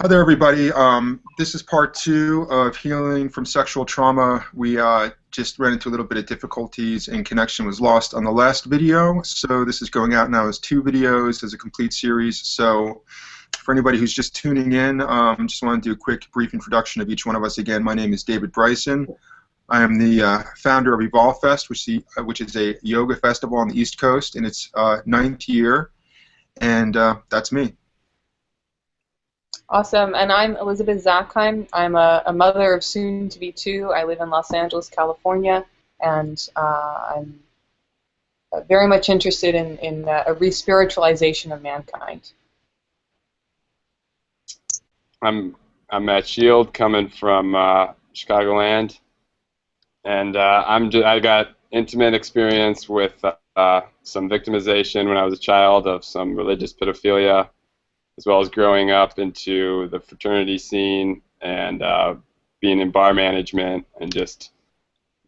Hi there, everybody. This is part two of healing from sexual trauma. We just ran into a little bit of difficulties and connection was lost on the last video. So this is going out now as two videos as a complete series. So for anybody who's just tuning in, just want to do a quick brief introduction of each one of us again. My name is David Bryson. I am the founder of Evolve Fest, which is a yoga festival on the East Coast in its ninth year. And that's me. Awesome, and I'm Elizabeth Zakheim. I'm a mother of soon-to-be two. I live in Los Angeles, California, and I'm very much interested in a re-spiritualization of mankind. I'm Matt Schild, coming from Chicagoland, and I got intimate experience with some victimization when I was a child of some religious pedophilia, as well as growing up into the fraternity scene and being in bar management and just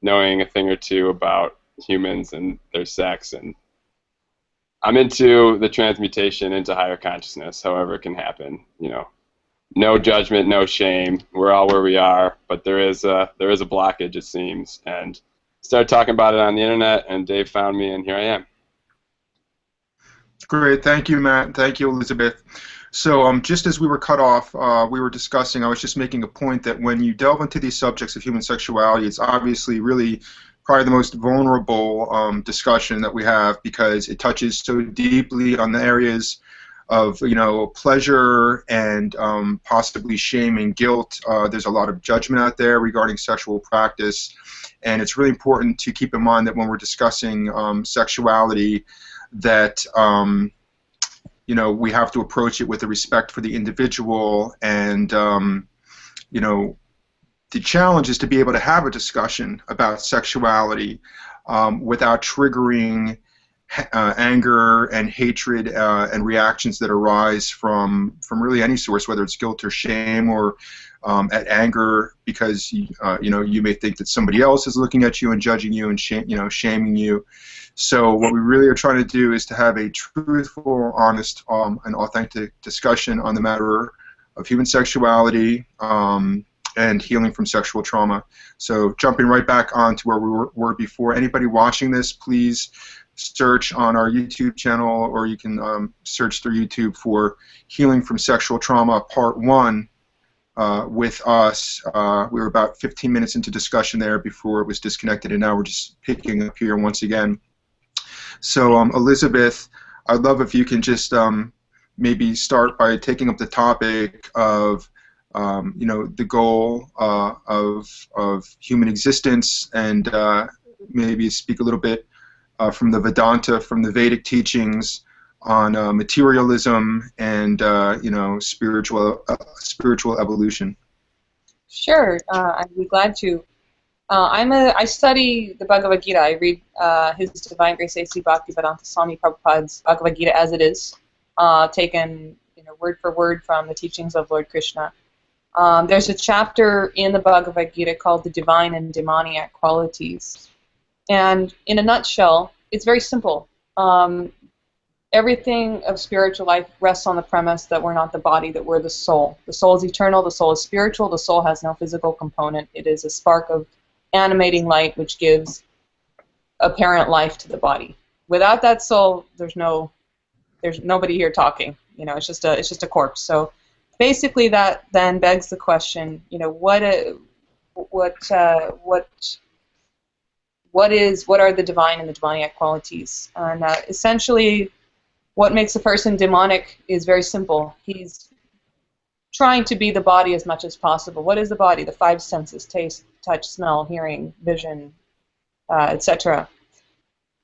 knowing a thing or two about humans and their sex. And I'm into the transmutation into higher consciousness, however it can happen. You know, no judgment, no shame. We're all where we are, but there is a blockage, it seems. And started talking about it on the internet, and Dave found me, and here I am. Great, thank you, Matt. Thank you, Elizabeth. So just as we were cut off, we were discussing, I was just making a point that when you delve into these subjects of human sexuality, it's obviously really probably the most vulnerable discussion that we have, because it touches so deeply on the areas of, you know, pleasure and possibly shame and guilt. There's a lot of judgment out there regarding sexual practice, and it's really important to keep in mind that when we're discussing sexuality, that you know, we have to approach it with a respect for the individual, and you know, the challenge is to be able to have a discussion about sexuality without triggering anger and hatred and reactions that arise from really any source, whether it's guilt or shame, or at anger because you know, you may think that somebody else is looking at you and judging you and shaming you. So what we really are trying to do is to have a truthful, honest, and authentic discussion on the matter of human sexuality and healing from sexual trauma. So jumping right back on to where we were before, anybody watching this, please search on our YouTube channel, or you can search through YouTube for Healing from Sexual Trauma Part 1 with us. We were about 15 minutes into discussion there before it was disconnected, and now we're just picking up here once again. So Elizabeth, I'd love if you can just maybe start by taking up the topic of you know, the goal of human existence, and maybe speak a little bit from the Vedanta, from the Vedic teachings on materialism and you know, spiritual evolution. Sure, I'd be glad to. I study the Bhagavad Gita. I read His Divine Grace A.C. Bhaktivedanta Swami Prabhupada's Bhagavad Gita as it is, taken, you know, word for word from the teachings of Lord Krishna. There's a chapter in the Bhagavad Gita called the Divine and Demoniac Qualities. And in a nutshell, it's very simple. Everything of spiritual life rests on the premise that we're not the body, that we're the soul. The soul is eternal, the soul is spiritual, the soul has no physical component. It is a spark of animating light which gives apparent life to the body. Without that soul, there's nobody here talking. You know, it's just a corpse. So basically, that then begs the question, you know, what are the divine and the demoniac qualities? And essentially, what makes a person demonic is very simple. He's trying to be the body as much as possible. What is the body? The five senses: taste, touch, smell, hearing, vision, etc.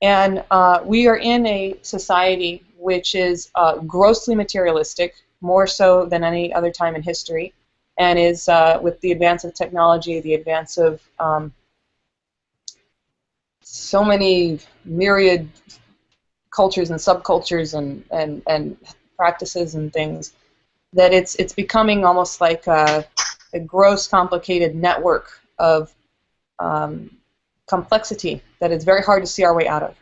And we are in a society which is grossly materialistic, more so than any other time in history, and is, with the advance of technology, the advance of so many myriad cultures and subcultures and practices and things, that it's becoming almost like a gross, complicated network of complexity that it's very hard to see our way out of.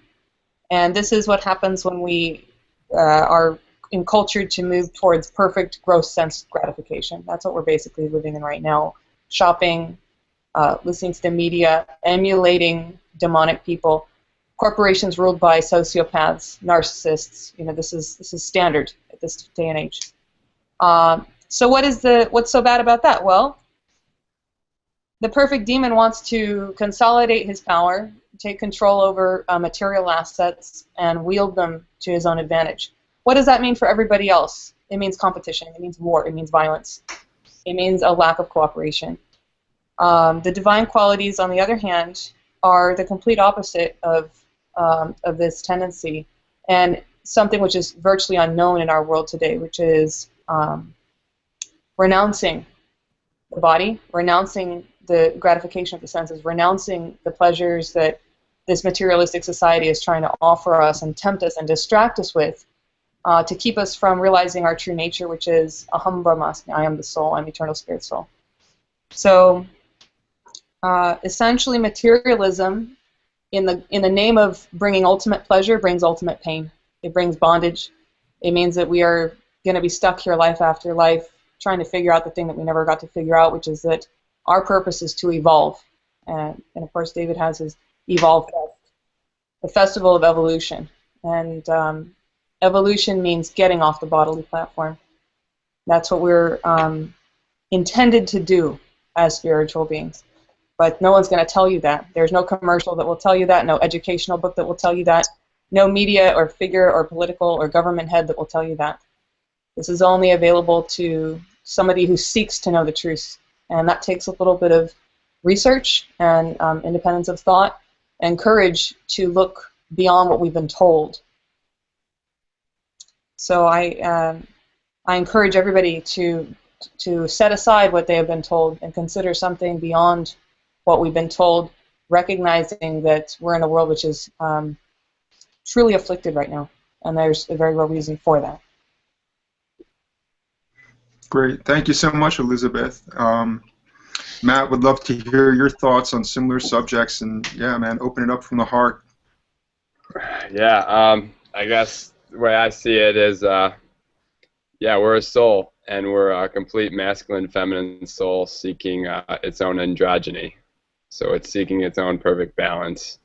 And this is what happens when we are encultured to move towards perfect gross sense gratification. That's what we're basically living in right now. Shopping, listening to the media, emulating demonic people, corporations ruled by sociopaths, narcissists. You know, this is standard at this day and age. So what's so bad about that? Well, the perfect demon wants to consolidate his power, take control over material assets, and wield them to his own advantage. What does that mean for everybody else? It means competition. It means war. It means violence. It means a lack of cooperation. The divine qualities, on the other hand, are the complete opposite of this tendency, and something which is virtually unknown in our world today, which is renouncing the body, renouncing the gratification of the senses, renouncing the pleasures that this materialistic society is trying to offer us and tempt us and distract us with, to keep us from realizing our true nature, which is aham brahmasmi, I am the soul, I'm eternal spirit soul. So essentially materialism, in the name of bringing ultimate pleasure, brings ultimate pain. It brings bondage. It means that we are going to be stuck here life after life trying to figure out the thing that we never got to figure out, which is that our purpose is to evolve. And of course, David has his Evolve Fest, the festival of evolution. And evolution means getting off the bodily platform. That's what we're intended to do as spiritual beings. But no one's going to tell you that. There's no commercial that will tell you that, no educational book that will tell you that, no media or figure or political or government head that will tell you that. This is only available to somebody who seeks to know the truth. And that takes a little bit of research and independence of thought and courage to look beyond what we've been told. So I encourage everybody to set aside what they have been told and consider something beyond what we've been told, recognizing that we're in a world which is truly afflicted right now, and there's a very real reason for that. Great. Thank you so much, Elizabeth. Matt, would love to hear your thoughts on similar subjects, and yeah, man, open it up from the heart. Yeah, I guess the way I see it is, yeah, we're a soul, and we're a complete masculine, feminine soul seeking its own androgyny. So it's seeking its own perfect balance.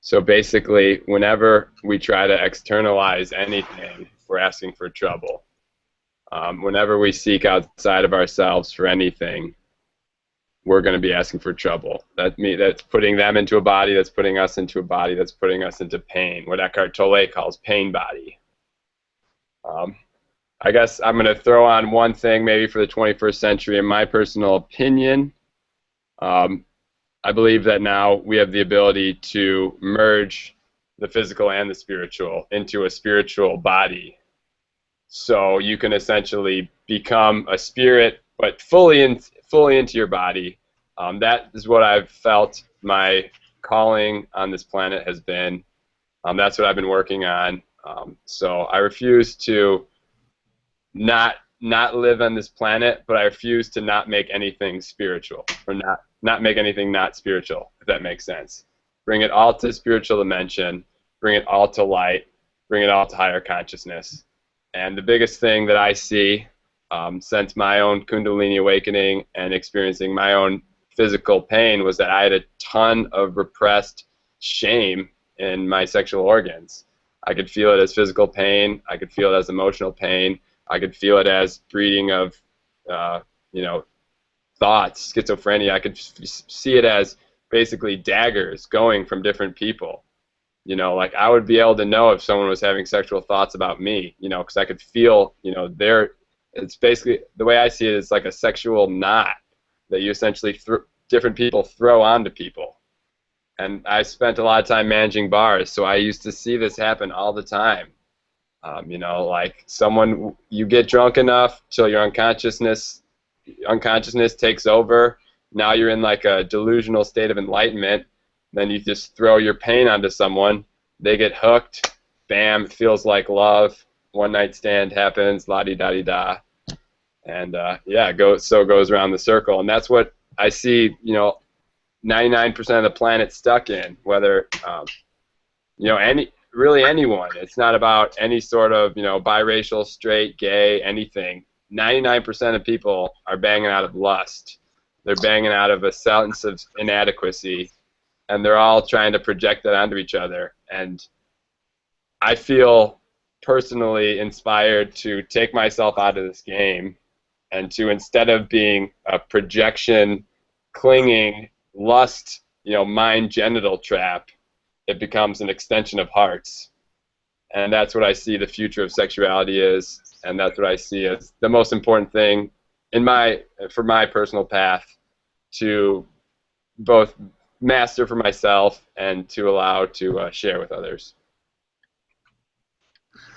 So basically, whenever we try to externalize anything, we're asking for trouble. Whenever we seek outside of ourselves for anything, we're going to be asking for trouble. That's putting them into a body, that's putting us into a body, that's putting us into pain, what Eckhart Tolle calls pain body. I guess I'm going to throw on one thing maybe for the 21st century. In my personal opinion, I believe that now we have the ability to merge the physical and the spiritual into a spiritual body. So you can essentially become a spirit, but fully into your body. That is what I've felt my calling on this planet has been. That's what I've been working on. So I refuse to not live on this planet, but I refuse to not make anything spiritual, or not make anything not spiritual, if that makes sense. Bring it all to spiritual dimension, bring it all to light, bring it all to higher consciousness. And the biggest thing that I see since my own Kundalini awakening and experiencing my own physical pain was that I had a ton of repressed shame in my sexual organs. I could feel it as physical pain. I could feel it as emotional pain. I could feel it as breeding of, thoughts, schizophrenia. I could see it as basically daggers going from different people. Like I would be able to know if someone was having sexual thoughts about me, because I could feel, it's basically, the way I see it, it's like a sexual knot that you essentially, different people throw onto people. And I spent a lot of time managing bars, so I used to see this happen all the time. Like you get drunk enough till your unconsciousness takes over. Now you're in like a delusional state of enlightenment. Then you just throw your pain onto someone. They get hooked. Bam, it feels like love. One night stand happens. La-di-da-di-da. And yeah, so goes around the circle. And that's what I see, 99% of the planet stuck in. Whether, really anyone. It's not about any sort of, biracial, straight, gay, anything. 99% of people are banging out of lust. They're banging out of a sense of inadequacy, and they're all trying to project that onto each other. And I feel personally inspired to take myself out of this game and to, instead of being a projection, clinging, lust, mind genital trap, it becomes an extension of hearts. And that's what I see the future of sexuality is, and that's what I see as the most important thing for my personal path to both master for myself and to allow to share with others.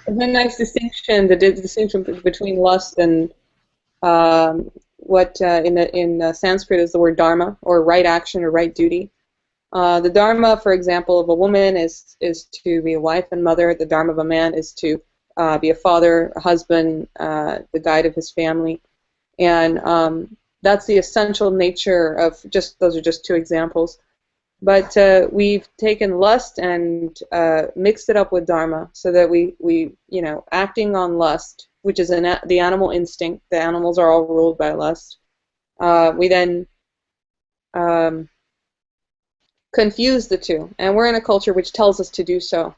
It's a nice distinction, the distinction between lust and what in Sanskrit is the word dharma, or right action or right duty. The dharma, for example, of a woman is to be a wife and mother. The dharma of a man is to be a father, a husband, the guide of his family. And that's the essential nature of those are just two examples. But we've taken lust and mixed it up with dharma, so that we acting on lust, which is the animal instinct. The animals are all ruled by lust. We then confuse the two, and we're in a culture which tells us to do so.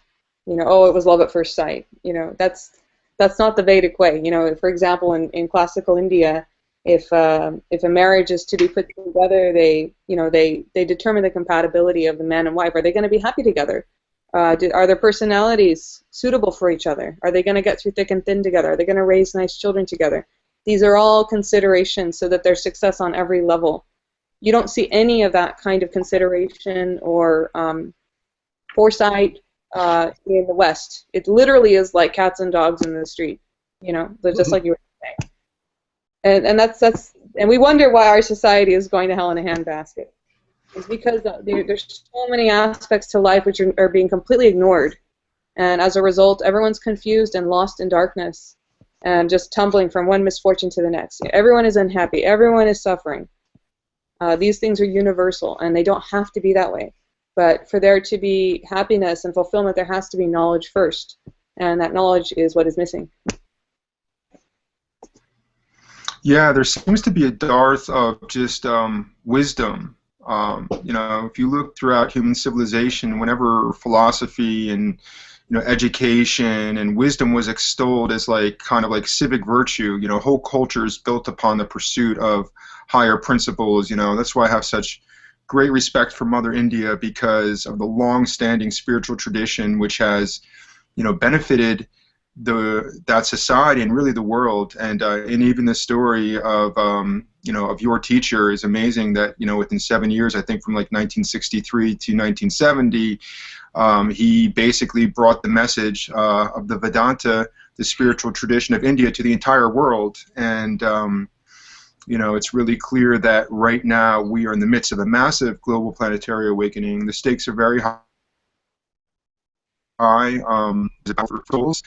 Oh, it was love at first sight. That's not the Vedic way. For example, in classical India, if a marriage is to be put together, they determine the compatibility of the man and wife. Are they going to be happy together? Are their personalities suitable for each other? Are they going to get through thick and thin together? Are they going to raise nice children together? These are all considerations so that there's success on every level. You don't see any of that kind of consideration or foresight in the West. It literally is like cats and dogs in the street. Just like you were saying. And and we wonder why our society is going to hell in a handbasket. It's because there's so many aspects to life which are being completely ignored, and as a result, everyone's confused and lost in darkness, and just tumbling from one misfortune to the next. Everyone is unhappy. Everyone is suffering. These things are universal, and they don't have to be that way. But for there to be happiness and fulfillment, there has to be knowledge first, and that knowledge is what is missing. Yeah, there seems to be a dearth of just wisdom. If you look throughout human civilization, whenever philosophy and education and wisdom was extolled as kind of like civic virtue, whole cultures built upon the pursuit of higher principles. That's why I have such great respect for Mother India, because of the long-standing spiritual tradition which has benefited that society and really the world. And even the story of of your teacher is amazing, that within 7 years, I think from like 1963 to 1970, he basically brought the message of the Vedanta, the spiritual tradition of India, to the entire world. And it's really clear that right now we are in the midst of a massive global planetary awakening. The stakes are very high. There's a battle for souls.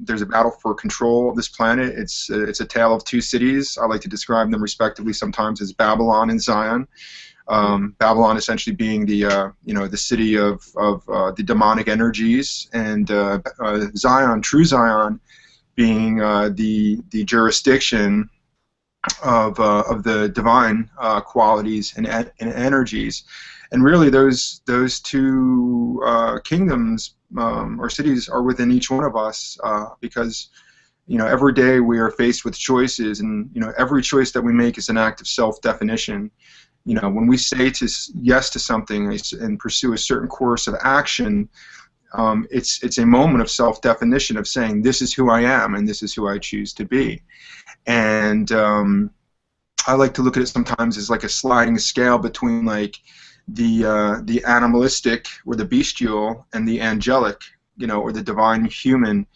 There's a battle for control of this planet. It's a tale of two cities. I like to describe them respectively sometimes as Babylon and Zion. Babylon essentially being the the city of the demonic energies, and Zion, true Zion, being the jurisdiction of the divine qualities and energies. And really, those two kingdoms or cities are within each one of us, because every day we are faced with choices, and every choice that we make is an act of self-definition. When we say yes to something and pursue a certain course of action, it's a moment of self-definition, of saying this is who I am and this is who I choose to be. And I like to look at it sometimes as like a sliding scale between like the animalistic or the bestial and the angelic, or the divine human.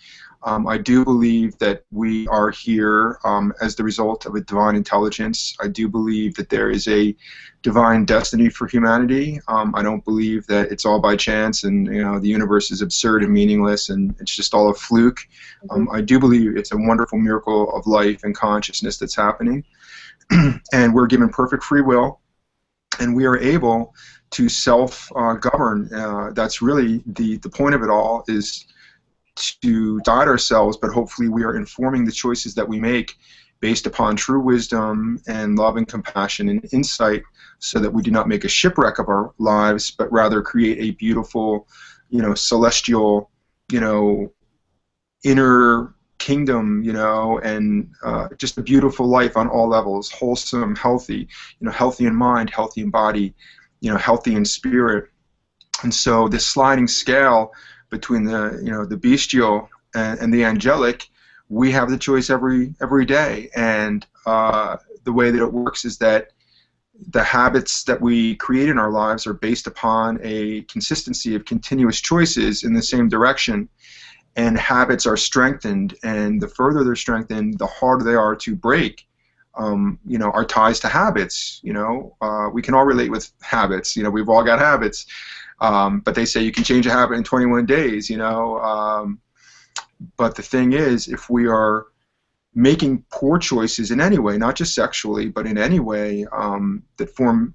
I do believe that we are here as the result of a divine intelligence. I do believe that there is a divine destiny for humanity. I don't believe that it's all by chance and the universe is absurd and meaningless and it's just all a fluke. I do believe it's a wonderful miracle of life and consciousness that's happening. And we're given perfect free will. and we are able to self-govern. That's really the point of it all, is to guide ourselves, but hopefully we are informing the choices that we make based upon true wisdom and love and compassion and insight, so that we do not make a shipwreck of our lives, but rather create a beautiful, celestial, inner kingdom, and just a beautiful life on all levels, wholesome, healthy, healthy in mind, healthy in body, healthy in spirit. And so this sliding scale between the bestial and the angelic, we have the choice every day. And the way that it works is that the habits that we create in our lives are based upon a consistency of continuous choices in the same direction. And habits are strengthened, and the further they're strengthened, the harder they are to break. Our ties to habits. We can all relate with habits. We've all got habits, but they say you can change a habit in 21 days. But the thing is, if we are making poor choices in any way, not just sexually, but in any way, that form,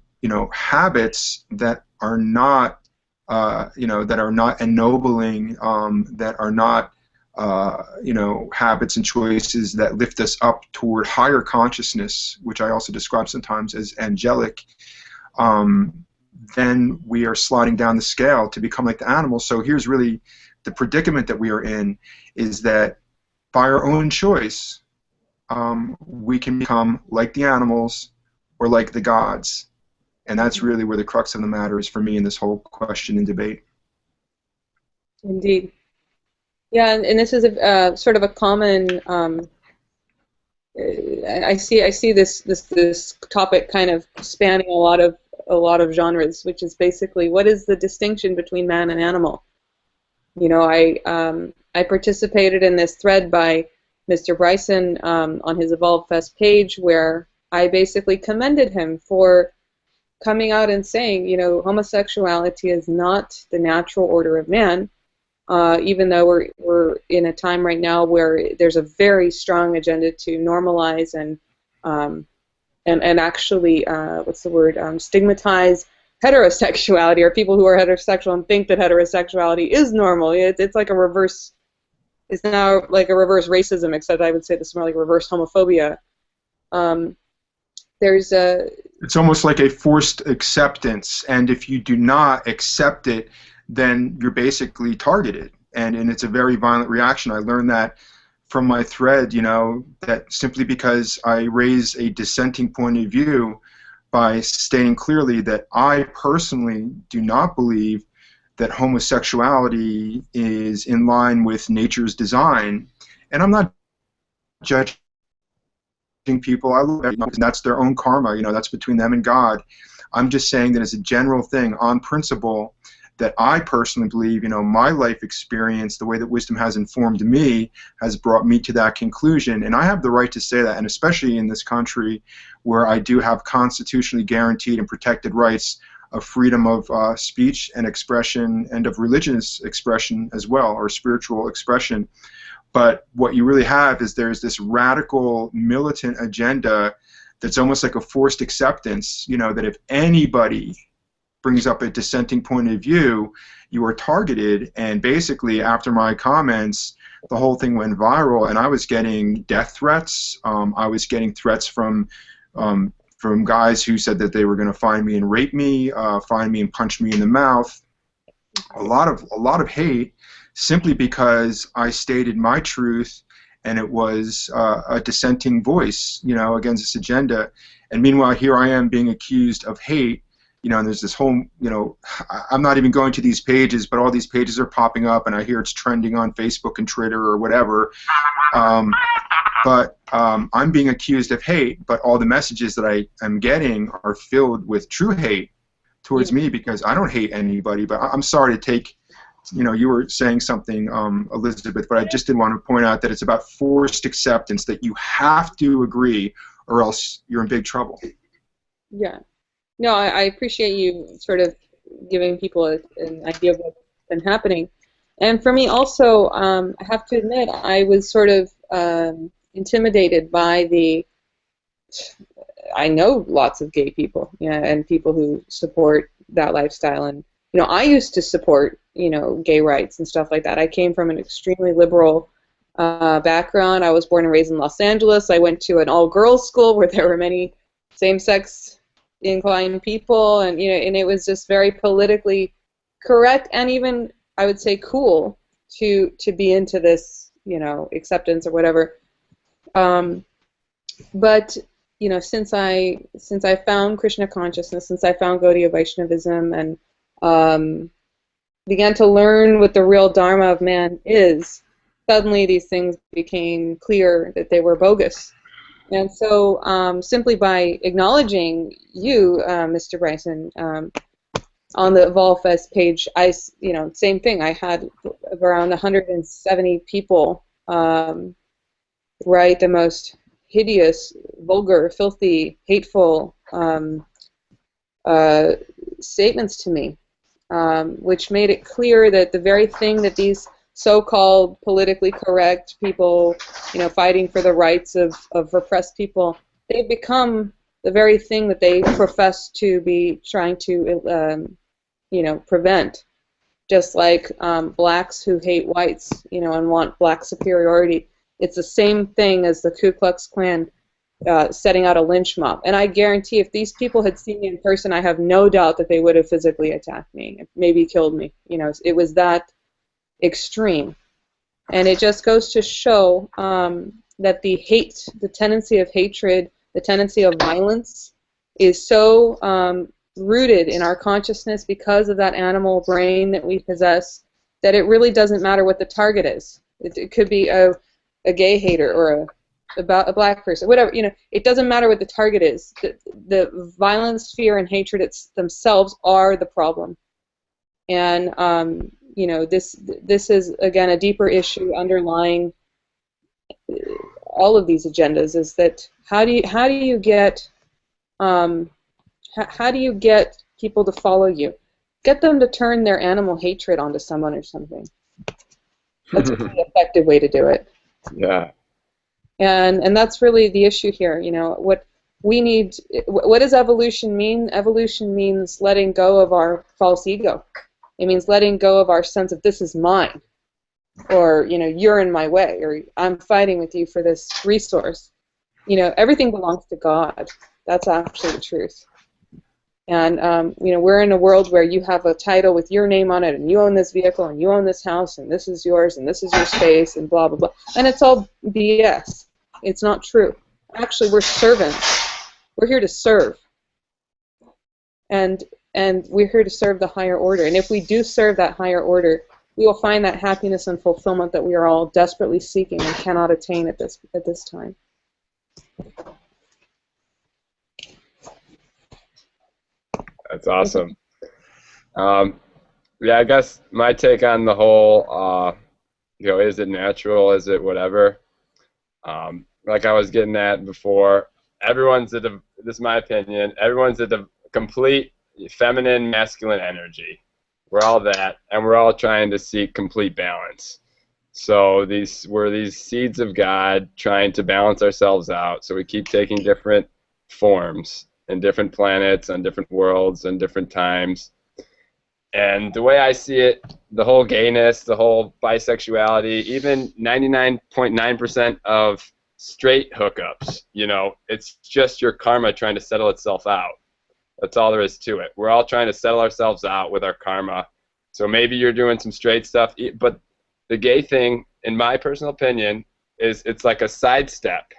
habits that are not, that are not ennobling, that are not, habits and choices that lift us up toward higher consciousness, which I also describe sometimes as angelic, then we are sliding down the scale to become like the animals. So here's really the predicament that we are in, is that by our own choice, we can become like the animals or like the gods. And that's really where the crux of the matter is for me in this whole question and debate. Indeed. Yeah, and this is a sort of a common. I see this topic kind of spanning a lot of genres, which is basically, what is the distinction between man and animal? I participated in this thread by Mr. Bryson on his Evolve Fest page, where I basically commended him for coming out and saying, homosexuality is not the natural order of man, even though we're in a time right now where there's a very strong agenda to normalize and actually, what's the word, stigmatize heterosexuality, or people who are heterosexual and think that heterosexuality is normal. It's like a reverse. It's now like a reverse racism, except I would say this is more like reverse homophobia. It's almost like a forced acceptance, and if you do not accept it, then you're basically targeted, and it's a very violent reaction. I learned that from my thread, that simply because I raise a dissenting point of view by stating clearly that I personally do not believe that homosexuality is in line with nature's design, and I'm not judging people. I love everyone, and that's their own karma. That's between them and God. I'm just saying that as a general thing, on principle, that I personally believe, my life experience, the way that wisdom has informed me, has brought me to that conclusion, and I have the right to say that, and especially in this country where I do have constitutionally guaranteed and protected rights of freedom of speech and expression, and of religious expression as well, or spiritual expression. But what you really have is there's this radical militant agenda that's almost like a forced acceptance, that if anybody brings up a dissenting point of view, you are targeted. And basically, after my comments, the whole thing went viral, and I was getting death threats. I was getting threats from guys who said that they were going to find me and rape me, find me and punch me in the mouth. A lot of hate, simply because I stated my truth, and it was a dissenting voice, against this agenda. And meanwhile, here I am being accused of hate. And there's this whole, I'm not even going to these pages, but all these pages are popping up, and I hear it's trending on Facebook and Twitter or whatever. But I'm being accused of hate, but all the messages that I am getting are filled with true hate towards me, because I don't hate anybody. But I'm sorry to take, you were saying something, Elizabeth, but I just did want to point out that it's about forced acceptance, that you have to agree or else you're in big trouble. Yeah. No, I appreciate you sort of giving people an idea of what's been happening. And for me also, I have to admit, I was sort of intimidated by I know lots of gay people, yeah, and people who support that lifestyle. And I used to support gay rights and stuff like that. I came from an extremely liberal background. I was born and raised in Los Angeles. I went to an all-girls school where there were many same-sex inclined people, and and it was just very politically correct, and even I would say cool to be into this acceptance or whatever. But since I found Krishna consciousness, since I found Gaudiya Vaishnavism, and began to learn what the real dharma of man is, suddenly these things became clear that they were bogus. And so simply by acknowledging you, Mr. Bryson, on the VolFest page, same thing. I had around 170 people write the most hideous, vulgar, filthy, hateful statements to me, which made it clear that the very thing that these so-called politically correct people, fighting for the rights of repressed people, they've become the very thing that they profess to be trying to, prevent. Just like blacks who hate whites, and want black superiority. It's the same thing as the Ku Klux Klan setting out a lynch mob. And I guarantee if these people had seen me in person, I have no doubt that they would have physically attacked me, maybe killed me. It was that extreme. And it just goes to show that the tendency of hatred, the tendency of violence is so rooted in our consciousness because of that animal brain that we possess that it really doesn't matter what the target is. It could be a gay hater or a black person, whatever. It doesn't matter what the target is. The violence, fear, and hatred themselves are the problem. And this is again a deeper issue underlying all of these agendas. Is that how do you get people to follow you? Get them to turn their animal hatred onto someone or something. That's a really effective way to do it. Yeah. And that's really the issue here. What we need. What does evolution mean? Evolution means letting go of our false ego. It means letting go of our sense of this is mine, or you're in my way, or I'm fighting with you for this resource. Everything belongs to God. That's actually the truth. And we're in a world where you have a title with your name on it, and you own this vehicle, and you own this house, and this is yours, and this is your space, and blah blah blah. And it's all BS. It's not true. Actually, we're servants. We're here to serve. And we're here to serve the higher order. And if we do serve that higher order, we will find that happiness and fulfillment that we are all desperately seeking and cannot attain at this time. That's awesome. Yeah, I guess my take on the whole, is it natural? Is it whatever? Like I was getting at before, this is my opinion, everyone's at the complete feminine, masculine energy. We're all that, and we're all trying to seek complete balance. So we're these seeds of God trying to balance ourselves out. So we keep taking different forms in different planets, on different worlds, and different times. And the way I see it, the whole gayness, the whole bisexuality, even 99.9% of straight hookups, it's just your karma trying to settle itself out. That's all there is to it. We're all trying to settle ourselves out with our karma. So maybe you're doing some straight stuff, but the gay thing, in my personal opinion, is it's like a sidestep.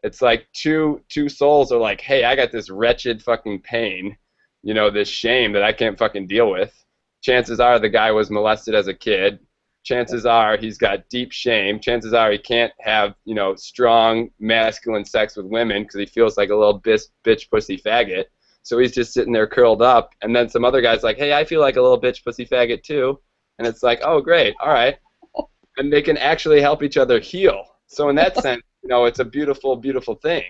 It's like two souls are like, hey, I got this wretched fucking pain, this shame that I can't fucking deal with. Chances are the guy was molested as a kid. Chances are he's got deep shame. Chances are he can't have, strong masculine sex with women because he feels like a little bitch pussy faggot. So he's just sitting there curled up, and then some other guy's like, hey, I feel like a little bitch pussy faggot too. And it's like, oh, great, all right. And they can actually help each other heal. So in that sense, it's a beautiful, beautiful thing.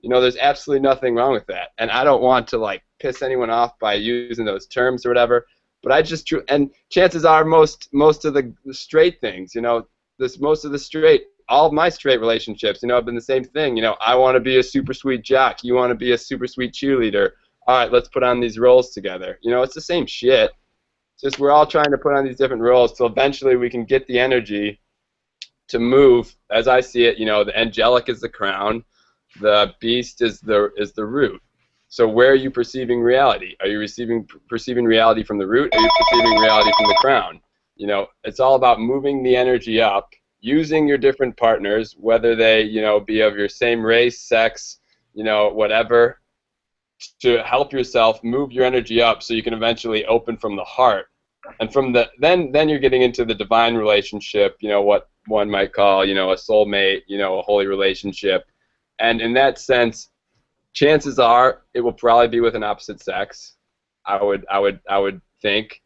There's absolutely nothing wrong with that. And I don't want to, piss anyone off by using those terms or whatever, but and chances are most of the straight things, most of the straight all of my straight relationships, you know, have been the same thing. You know, I want to be a super sweet jock. You want to be a super sweet cheerleader. All right, let's put on these roles together. You know, it's the same shit. It's just we're all trying to put on these different roles till eventually we can get the energy to move. As I see it, you know, the angelic is the crown, the beast is the root. So where are you perceiving reality? Are you perceiving reality from the root, or are you perceiving reality from the crown? You know, it's all about moving the energy up, using your different partners, whether they, you know, be of your same race, sex, you know, whatever, to help yourself move your energy up so you can eventually open from the heart. And from the then you're getting into the divine relationship, you know, what one might call, you know, a soulmate, you know, a holy relationship. And in that sense, chances are it will probably be with an opposite sex. I would think,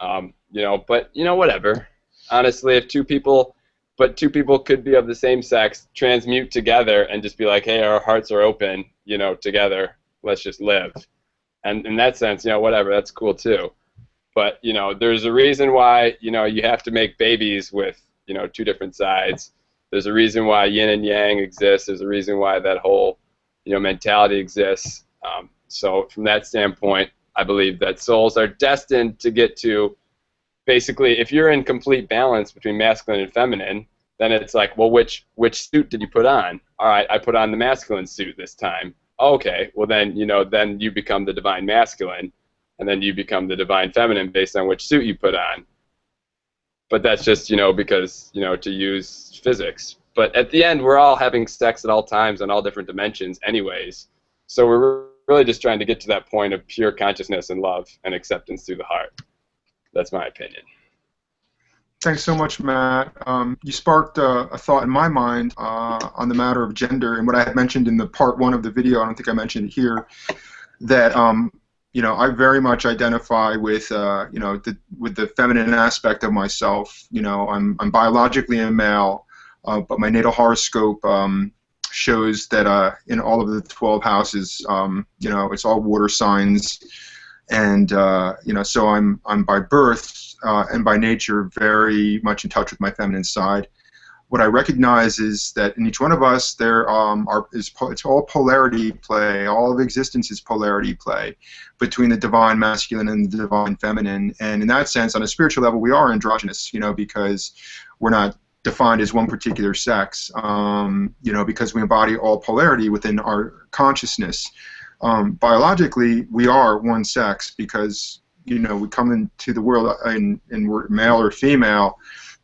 you know, but you know, whatever. Honestly, if two people could be of the same sex, transmute together, and just be like, hey, our hearts are open, you know, together. Let's just live. And in that sense, you know, whatever, that's cool too. But you know, there's a reason why, you know, you have to make babies with, you know, two different sides. There's a reason why yin and yang exists. There's a reason why that whole, you know, mentality exists. So from that standpoint, I believe that souls are destined to get to, basically, if you're in complete balance between masculine and feminine, then it's like, well, which suit did you put on? All right, I put on the masculine suit this time. Okay, well then, you know, then you become the divine masculine, and then you become the divine feminine based on which suit you put on. But that's just, you know, because, you know, to use physics. But at the end, we're all having sex at all times on all different dimensions anyways. So we're really just trying to get to that point of pure consciousness and love and acceptance through the heart. That's my opinion. Thanks so much, Matt. You sparked a thought in my mind on the matter of gender, and what I had mentioned in the part 1 of the video, I don't think I mentioned it here, that you know, I very much identify with you know, with the feminine aspect of myself. You know, I'm biologically a male, but my natal horoscope shows that in all of the 12 houses, you know, it's all water signs, and you know, so I'm by birth and by nature very much in touch with my feminine side. What I recognize is that in each one of us there it's all polarity play. All of existence is polarity play between the divine masculine and the divine feminine. And in that sense, on a spiritual level, we are androgynous, you know, because we're not defined as one particular sex, you know, because we embody all polarity within our consciousness. Biologically, we are one sex because, you know, we come into the world and we're male or female,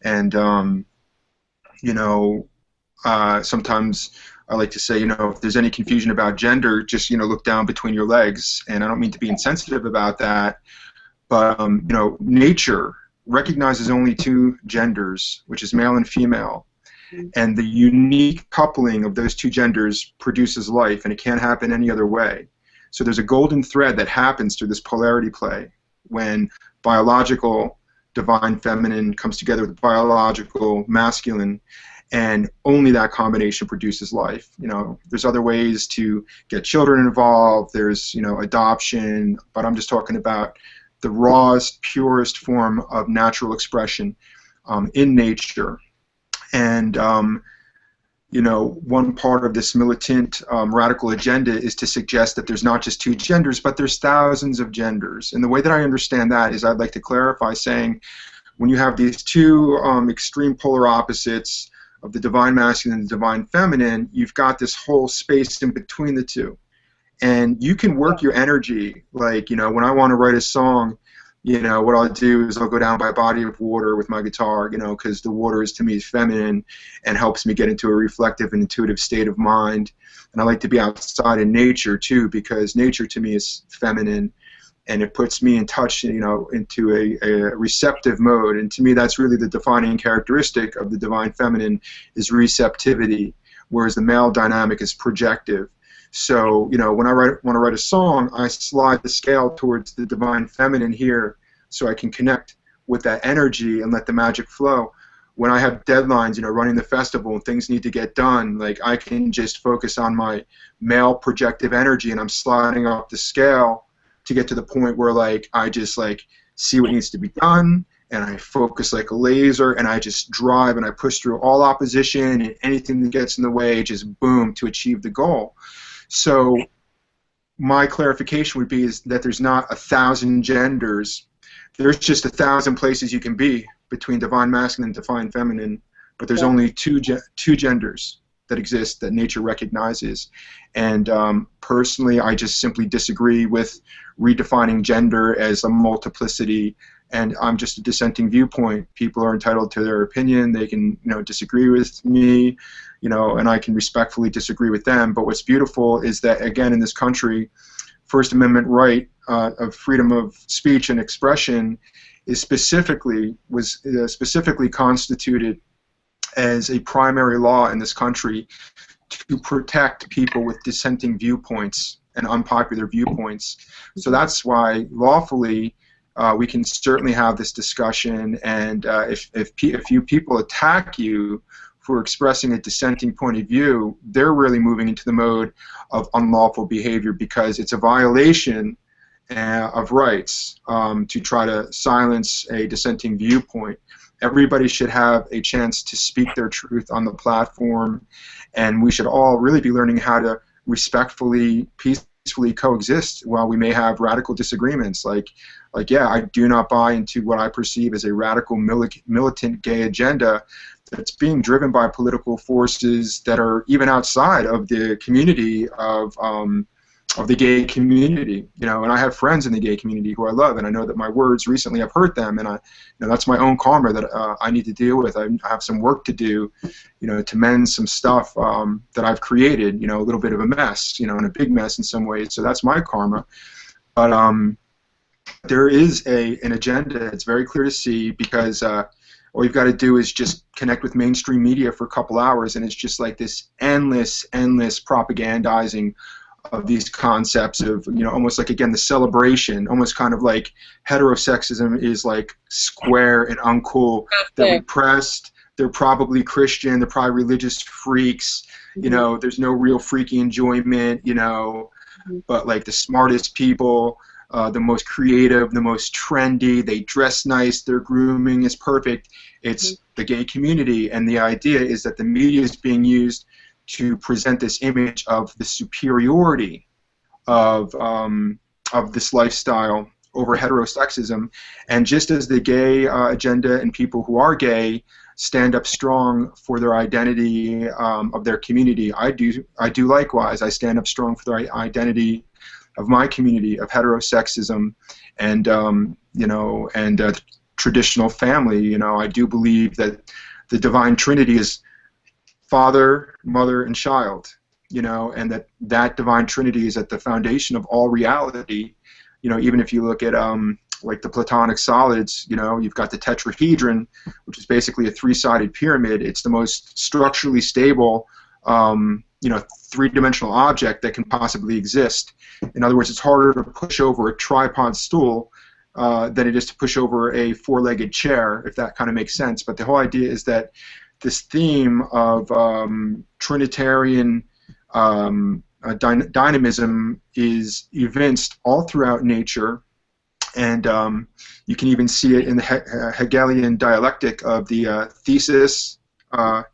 and you know, sometimes I like to say, you know, if there's any confusion about gender, just, you know, look down between your legs. And I don't mean to be insensitive about that, but you know, nature recognizes only 2 genders, which is male and female. And the unique coupling of those 2 genders produces life, and it can't happen any other way. So there's a golden thread that happens through this polarity play when biological divine feminine comes together with biological masculine, and only that combination produces life. You know, there's other ways to get children involved. There's, you know, adoption, but I'm just talking about the rawest, purest form of natural expression in nature. And you know, one part of this militant radical agenda is to suggest that there's not just 2 genders, but there's thousands of genders. And the way that I understand that is I'd like to clarify saying when you have these 2 extreme polar opposites of the divine masculine and the divine feminine, you've got this whole space in between the 2. And you can work your energy, like, you know, when I want to write a song, you know, what I'll do is I'll go down by a body of water with my guitar, you know, because the water is, to me, feminine and helps me get into a reflective and intuitive state of mind. And I like to be outside in nature, too, because nature, to me, is feminine, and it puts me in touch, you know, into a receptive mode. And to me, that's really the defining characteristic of the divine feminine is receptivity, whereas the male dynamic is projective. So, you know, when I want to write a song, I slide the scale towards the divine feminine here so I can connect with that energy and let the magic flow. When I have deadlines, you know, running the festival and things need to get done, like I can just focus on my male projective energy, and I'm sliding up the scale to get to the point where, like, I just, like, see what needs to be done, and I focus like a laser, and I just drive and I push through all opposition and anything that gets in the way, just boom, to achieve the goal. So my clarification would be is that there's not 1,000 genders. There's just 1,000 places you can be between divine masculine and divine feminine, but there's only two genders that exist that nature recognizes. And personally, I just simply disagree with redefining gender as a multiplicity, and I'm just a dissenting viewpoint. People are entitled to their opinion. They can, disagree with me, and I can respectfully disagree with them. But what's beautiful is that, again, in this country, First Amendment right of freedom of speech and expression was specifically constituted as a primary law in this country to protect people with dissenting viewpoints and unpopular viewpoints. So that's why lawfully we can certainly have this discussion, and if you people attack you for expressing a dissenting point of view, they're really moving into the mode of unlawful behavior, because it's a violation of rights to try to silence a dissenting viewpoint. Everybody should have a chance to speak their truth on the platform, and we should all really be learning how to respectfully, peacefully coexist while we may have radical disagreements. Like yeah, I do not buy into what I perceive as a radical militant gay agenda that's being driven by political forces that are even outside of the community of the gay community, and I have friends in the gay community who I love, and I know that my words recently have hurt them, and that's my own karma that I need to deal with. I have some work to do, to mend some stuff that I've created, a little bit of a mess, and a big mess in some ways. So that's my karma. But there is an agenda. It's very clear to see, because all you've got to do is just connect with mainstream media for a couple hours, and it's just like this endless propagandizing of these concepts of, almost like, again, the celebration, almost kind of like heterosexism is like square and uncool. They're repressed, they're probably Christian, they're probably religious freaks, there's no real freaky enjoyment, but like the smartest people, the most creative, the most trendy, they dress nice, their grooming is perfect. It's the gay community, and the idea is that the media is being used to present this image of the superiority of this lifestyle over heterosexism. And just as the gay agenda and people who are gay stand up strong for their identity of their community, I do likewise. I stand up strong for the identity of my community of heterosexism and traditional family. I do believe that the divine trinity is Father, Mother, and Child, and that divine trinity is at the foundation of all reality. Even if you look at like the Platonic solids, you've got the tetrahedron, which is basically a three-sided pyramid. It's the most structurally stable, three-dimensional object that can possibly exist. In other words, it's harder to push over a tripod stool than it is to push over a four-legged chair, if that kind of makes sense. But the whole idea is that this theme of Trinitarian dynamism is evinced all throughout nature, and you can even see it in the Hegelian dialectic of the thesis and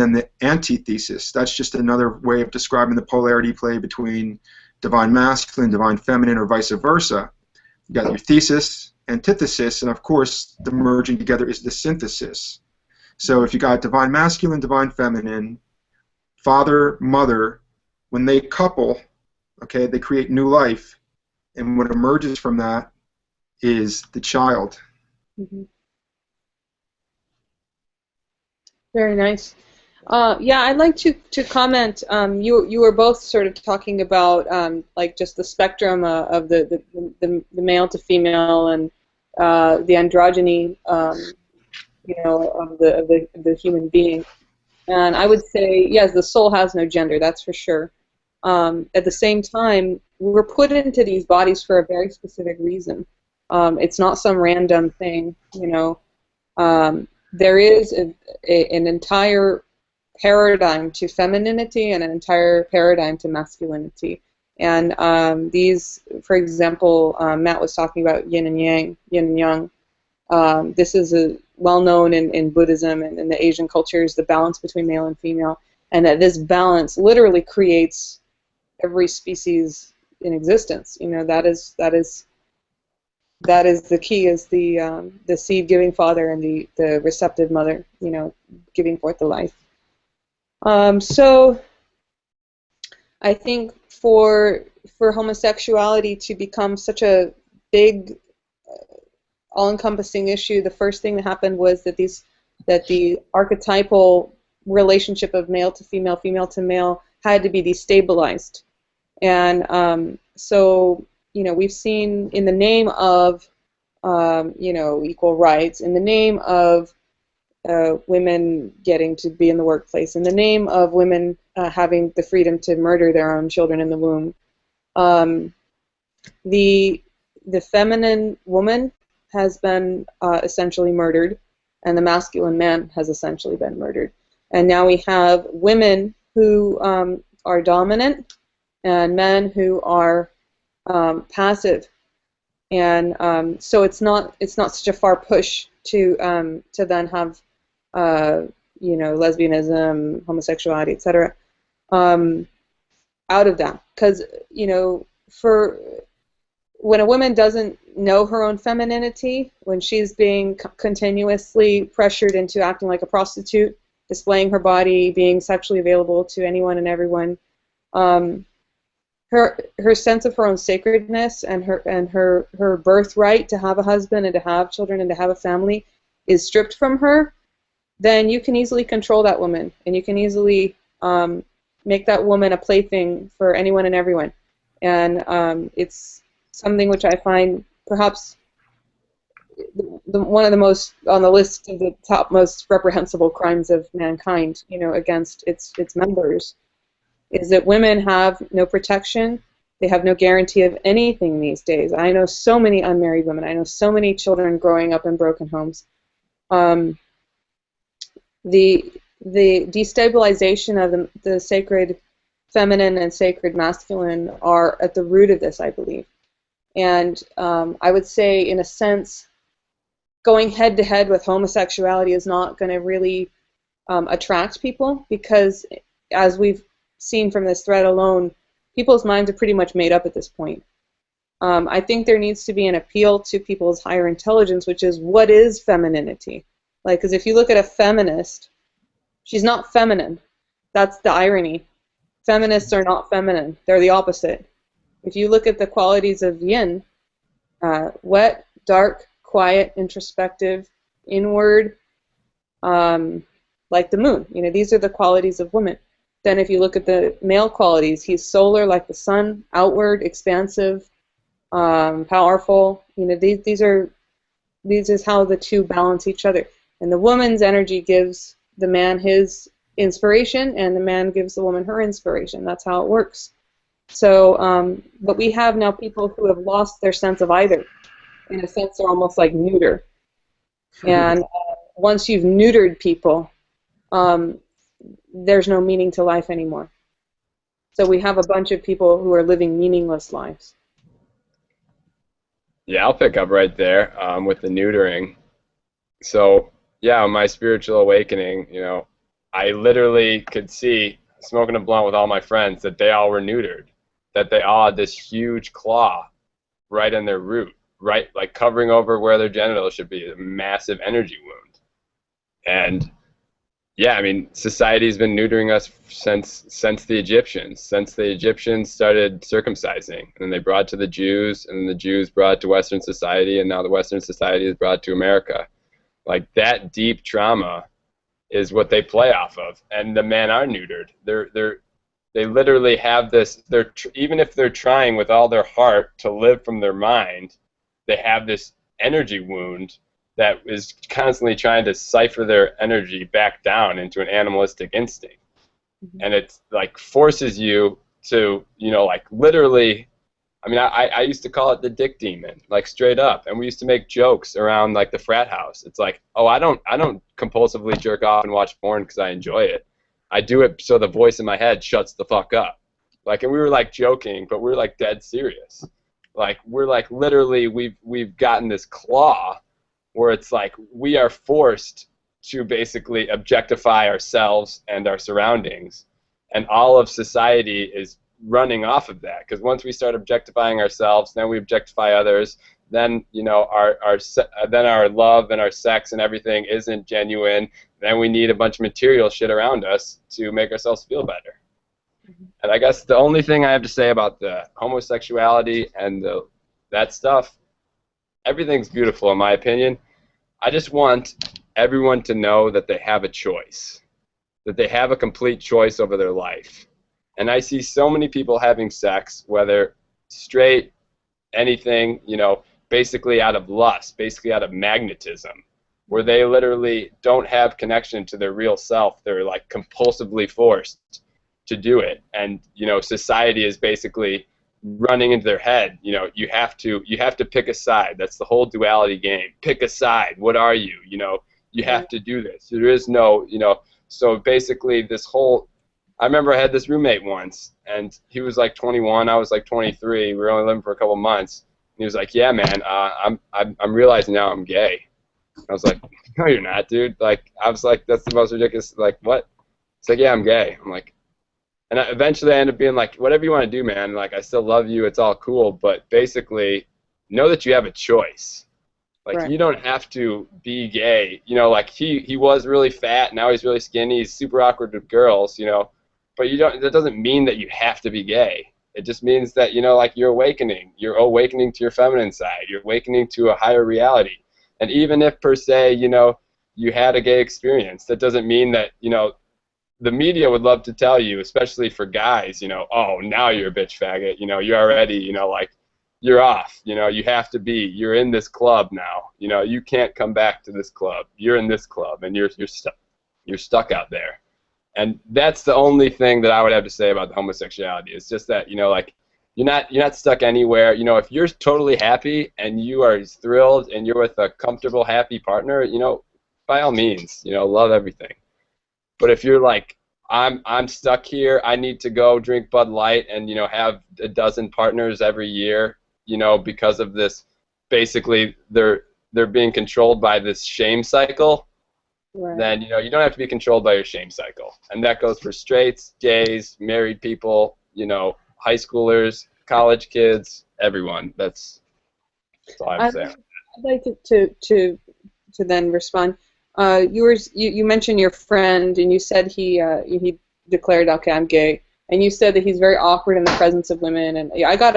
then the antithesis. That's just another way of describing the polarity play between divine masculine, divine feminine, or vice versa. You got your thesis, antithesis, and of course the merging together is the synthesis. So if you got divine masculine, divine feminine, father, mother, when they couple, okay, they create new life, and what emerges from that is the child. Mm-hmm. Very nice. Yeah, I'd like to comment. You were both sort of talking about like just the spectrum of the male to female and the androgyny, of the human being. And I would say, yes, the soul has no gender, that's for sure. At the same time, we're put into these bodies for a very specific reason. It's not some random thing, there is an entire paradigm to femininity and an entire paradigm to masculinity. And these, for example, Matt was talking about yin and yang, yin and yang. This is well known in Buddhism and in the Asian cultures, the balance between male and female, and that this balance literally creates every species in existence. You know, that is the key, is the seed-giving father and the receptive mother, you know, giving forth the life. So I think for homosexuality to become such a big, all-encompassing issue, the first thing that happened was that the archetypal relationship of male to female, female to male, had to be destabilized. And so, you know, we've seen, in the name of you know, equal rights, in the name of women getting to be in the workplace, in the name of women having the freedom to murder their own children in the womb, the feminine woman has been essentially murdered, and the masculine man has essentially been murdered. And now we have women who are dominant and men who are passive. And so it's not such a far push to then have you know, lesbianism, homosexuality, etc. Out of that, because, you know, when a woman doesn't know her own femininity, when she's being continuously pressured into acting like a prostitute, displaying her body, being sexually available to anyone and everyone, her sense of her own sacredness and her birthright to have a husband and to have children and to have a family is stripped from her, then you can easily control that woman, and you can easily make that woman a plaything for anyone and everyone. And it's something which I find perhaps one of the most on the list of the top most reprehensible crimes of mankind, you know, against its members, is that women have no protection. They have no guarantee of anything these days. I know so many unmarried women. I know so many children growing up in broken homes. The destabilization of the sacred feminine and sacred masculine are at the root of this, I believe. And I would say, in a sense, going head-to-head with homosexuality is not going to really attract people, because, as we've seen from this thread alone, people's minds are pretty much made up at this point. I think there needs to be an appeal to people's higher intelligence, which is, what is femininity? Like, because if you look at a feminist, she's not feminine. That's the irony. Feminists are not feminine. They're the opposite. If you look at the qualities of yin, wet, dark, quiet, introspective, inward, like the moon. You know, these are the qualities of women. Then if you look at the male qualities, he's solar, like the sun, outward, expansive, powerful. You know, these is how the two balance each other. And the woman's energy gives the man his inspiration, and the man gives the woman her inspiration. That's how it works. So, but we have now people who have lost their sense of either. In a sense, they're almost like neuter. And once you've neutered people, there's no meaning to life anymore. So we have a bunch of people who are living meaningless lives. Yeah, I'll pick up right there with the neutering. So, yeah, my spiritual awakening, you know, I literally could see, smoking a blunt with all my friends, that they all were neutered, that they all had this huge claw right in their root, right, like covering over where their genitals should be, a massive energy wound. And yeah, I mean, society's been neutering us since the Egyptians. Since the Egyptians started circumcising, and then they brought it to the Jews, and then the Jews brought it to Western society, and now the Western society has brought it to America. Like, that deep trauma is what they play off of, and the men are neutered. They literally have this. Even if they're trying with all their heart to live from their mind, they have this energy wound that is constantly trying to cipher their energy back down into an animalistic instinct. Mm-hmm. And it's like forces you to, you know, like literally, I mean, I used to call it the dick demon, like straight up. And we used to make jokes around like the frat house. It's like, oh, I don't compulsively jerk off and watch porn because I enjoy it. I do it so the voice in my head shuts the fuck up. Like, and we were like joking, but we were like dead serious. Like, we're like literally, we've gotten this claw where it's like we are forced to basically objectify ourselves and our surroundings, and all of society is running off of that, because once we start objectifying ourselves, then we objectify others, then then our love and our sex and everything isn't genuine, then we need a bunch of material shit around us to make ourselves feel better. And I guess the only thing I have to say about the homosexuality and that stuff, everything's beautiful in my opinion. I just want everyone to know that they have a choice, that they have a complete choice over their life. And I see so many people having sex, whether straight, anything, basically out of lust, basically out of magnetism, where they literally don't have connection to their real self. They're like compulsively forced to do it. And, society is basically running into their head. You have to pick a side. That's the whole duality game. Pick a side. What are you? You have to do this. There is no, so basically this whole, I remember I had this roommate once, and he was like 21, I was like 23. We were only living for a couple months. And he was like, "Yeah, man, I'm realizing now I'm gay." I was like, "No, you're not, dude." Like, I was like, "That's the most ridiculous." Like, what? It's like, "Yeah, I'm gay." I'm like, and eventually I ended up being like, "Whatever you want to do, man. Like, I still love you. It's all cool, but basically, know that you have a choice. Like, Right. you don't have to be gay. Like he was really fat. Now he's really skinny. He's super awkward with girls. But that doesn't mean that you have to be gay. It just means that, like you're awakening. You're awakening to your feminine side. You're awakening to a higher reality. And even if per se, you had a gay experience, that doesn't mean that, the media would love to tell you, especially for guys, "Oh, now you're a bitch faggot. You're already, like, you're off. You have to be. You're in this club now. You can't come back to this club. You're in this club, and you're stuck. You're stuck out there." And that's the only thing that I would have to say about the homosexuality. It's just that, like, you're not stuck anywhere. If you're totally happy and you are thrilled and you're with a comfortable, happy partner, by all means, love everything. But if you're like, I'm stuck here, I need to go drink Bud Light and, have a dozen partners every year, because of this, basically they're being controlled by this shame cycle. Right. Then you don't have to be controlled by your shame cycle, and that goes for straights, gays, married people, high schoolers, college kids, everyone. That's all I'm saying. I'd like to then respond. You mentioned your friend, and you said he declared, "Okay, I'm gay," and you said that he's very awkward in the presence of women, and I got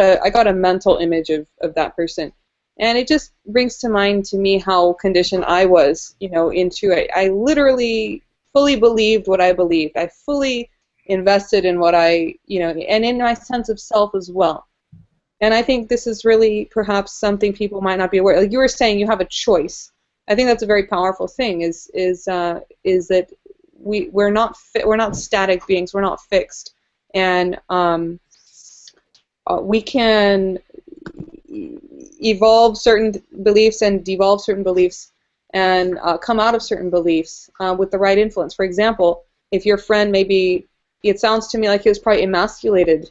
a mental image of that person. And it just brings to mind to me how conditioned I was, into it. I literally fully believed what I believed. I fully invested in what and in my sense of self as well. And I think this is really perhaps something people might not be aware. Like you were saying, you have a choice. I think that's a very powerful thing. Is that we're not static beings. We're not fixed, and we can evolve certain beliefs and devolve certain beliefs and come out of certain beliefs with the right influence. For example, if your friend it sounds to me like he was probably emasculated,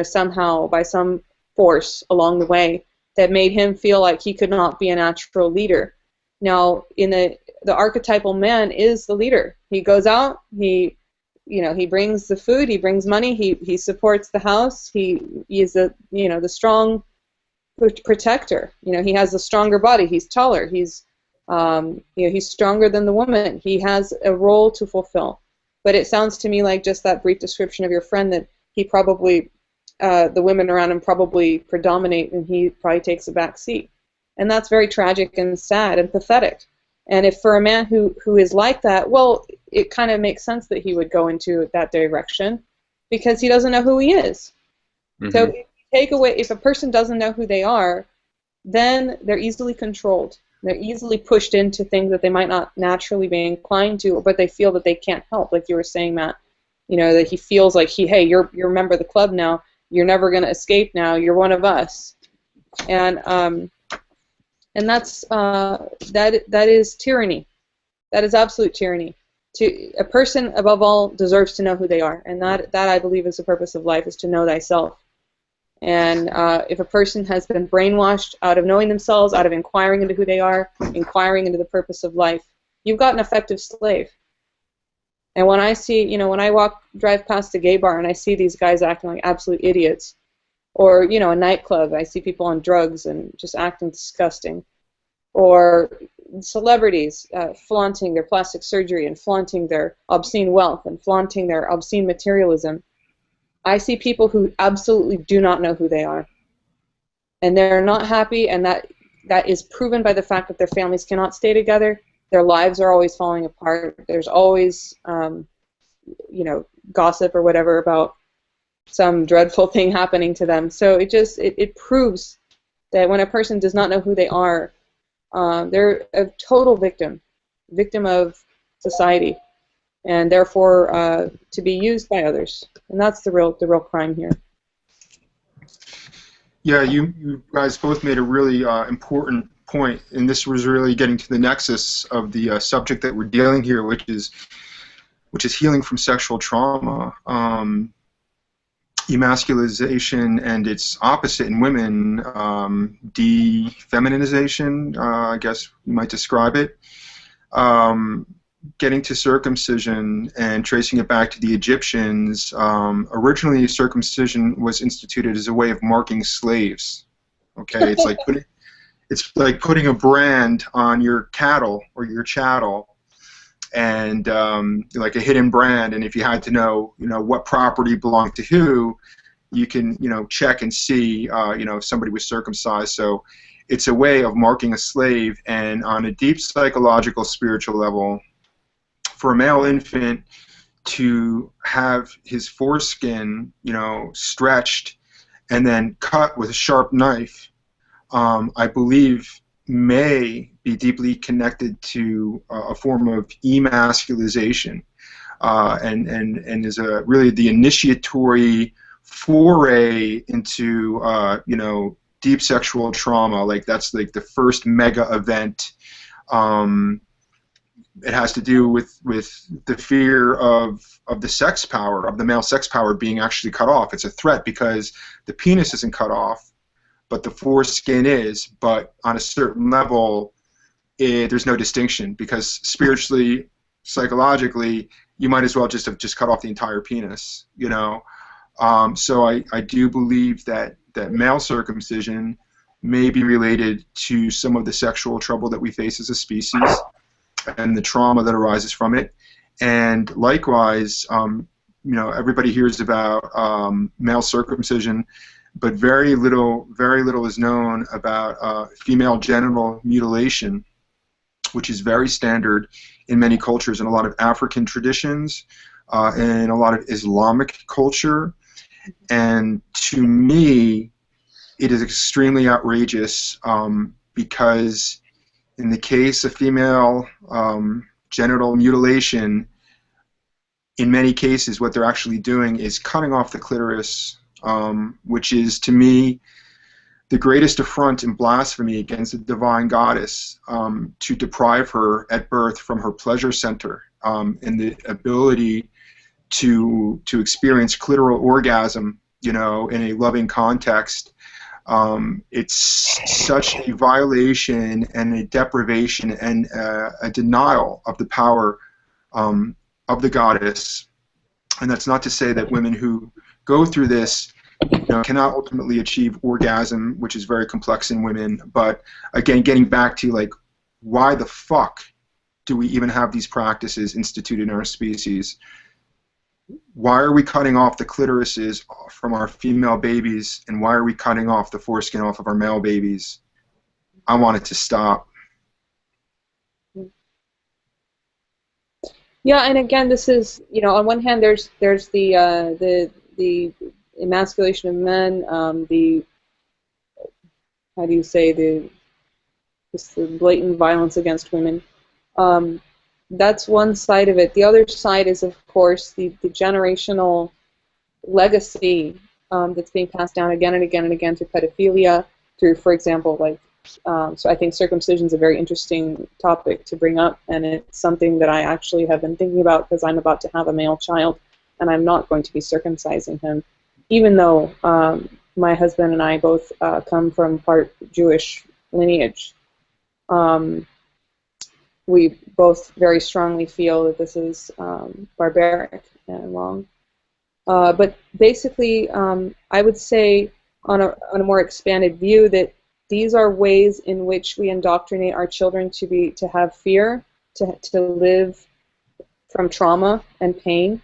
somehow by some force along the way that made him feel like he could not be a natural leader. Now, in the archetypal man is the leader. He goes out, he brings the food, he brings money, he supports the house, he is the strong protector. He has a stronger body. He's taller. He's stronger than the woman. He has a role to fulfill. But it sounds to me like just that brief description of your friend that he probably, the women around him probably predominate, and he probably takes a back seat. And that's very tragic and sad and pathetic. And if for a man who is like that, well, it kind of makes sense that he would go into that direction because he doesn't know who he is. Mm-hmm. So if a person doesn't know who they are, then they're easily controlled. They're easily pushed into things that they might not naturally be inclined to, but they feel that they can't help. Like you were saying, Matt, that he feels like hey, you're a member of the club now. You're never going to escape now. You're one of us. And that's that is tyranny. That is absolute tyranny. A person, above all, deserves to know who they are, and that I believe is the purpose of life, is to know thyself. And if a person has been brainwashed out of knowing themselves, out of inquiring into who they are, inquiring into the purpose of life, you've got an effective slave. And when I see, you know, when I drive past a gay bar and I see these guys acting like absolute idiots, or, you know, a nightclub, I see people on drugs and just acting disgusting, or celebrities flaunting their plastic surgery and flaunting their obscene wealth and flaunting their obscene materialism, I see people who absolutely do not know who they are. And they're not happy, and that is proven by the fact that their families cannot stay together. Their lives are always falling apart. There's always, you know, gossip or whatever about some dreadful thing happening to them. So it proves that when a person does not know who they are, they're a total victim of society, and therefore to be used by others. And that's the real crime here. Yeah, you guys both made a really important point, and this was really getting to the nexus of the subject that we're dealing here, which is healing from sexual trauma. Emasculization and its opposite in women, defeminization, I guess you might describe it. Getting to circumcision and tracing it back to the Egyptians, originally circumcision was instituted as a way of marking slaves. Okay, it's like putting a brand on your cattle or your chattel, and like a hidden brand. And if you had to know, what property belonged to who, you can, check and see, if somebody was circumcised. So it's a way of marking a slave, and on a deep psychological, spiritual level, for a male infant to have his foreskin, stretched and then cut with a sharp knife, I believe may be deeply connected to a form of emasculization, and is really the initiatory foray into deep sexual trauma. Like that's like the first mega event. It has to do with the fear of the sex power, of the male sex power being actually cut off. It's a threat because the penis isn't cut off, but the foreskin is. But on a certain level, there's no distinction, because spiritually, psychologically, you might as well just have cut off the entire penis. So I do believe that male circumcision may be related to some of the sexual trouble that we face as a species, and the trauma that arises from it. And likewise, everybody hears about male circumcision, but very little is known about female genital mutilation, which is very standard in many cultures, in a lot of African traditions, and a lot of Islamic culture. And to me, it is extremely outrageous, because in the case of female genital mutilation, in many cases what they're actually doing is cutting off the clitoris, which is, to me, the greatest affront and blasphemy against the divine goddess, to deprive her at birth from her pleasure center, and the ability to experience clitoral orgasm, in a loving context. It's such a violation and a deprivation and a denial of the power of the goddess. And that's not to say that women who go through this cannot ultimately achieve orgasm, which is very complex in women. But again, getting back to, like, why the fuck do we even have these practices instituted in our species? Why are we cutting off the clitorises from our female babies, and why are we cutting off the foreskin off of our male babies? I want it to stop. Yeah, and again, this is, on one hand, there's the emasculation of men, the, how do you say, just the blatant violence against women. That's one side of it. The other side is, of course, the generational legacy that's being passed down again and again and again through pedophilia, through, for example, like, so I think circumcision is a very interesting topic to bring up, and it's something that I actually have been thinking about, because I'm about to have a male child, and I'm not going to be circumcising him, even though, my husband and I both come from part Jewish lineage. We both very strongly feel that this is barbaric and wrong. But basically, I would say on a more expanded view that these are ways in which we indoctrinate our children to have fear, to live from trauma and pain,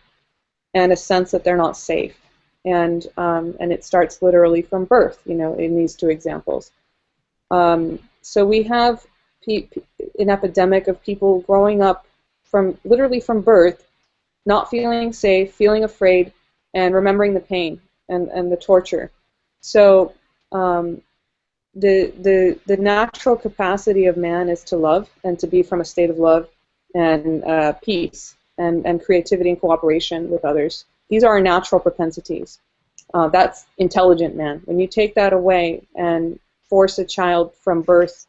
and a sense that they're not safe. And it starts literally from birth, in these two examples. So we have an epidemic of people growing up literally from birth, not feeling safe, feeling afraid, and remembering the pain and the torture. So the natural capacity of man is to love and to be from a state of love and peace and creativity and cooperation with others. These are our natural propensities. That's intelligent man. When you take that away and force a child from birth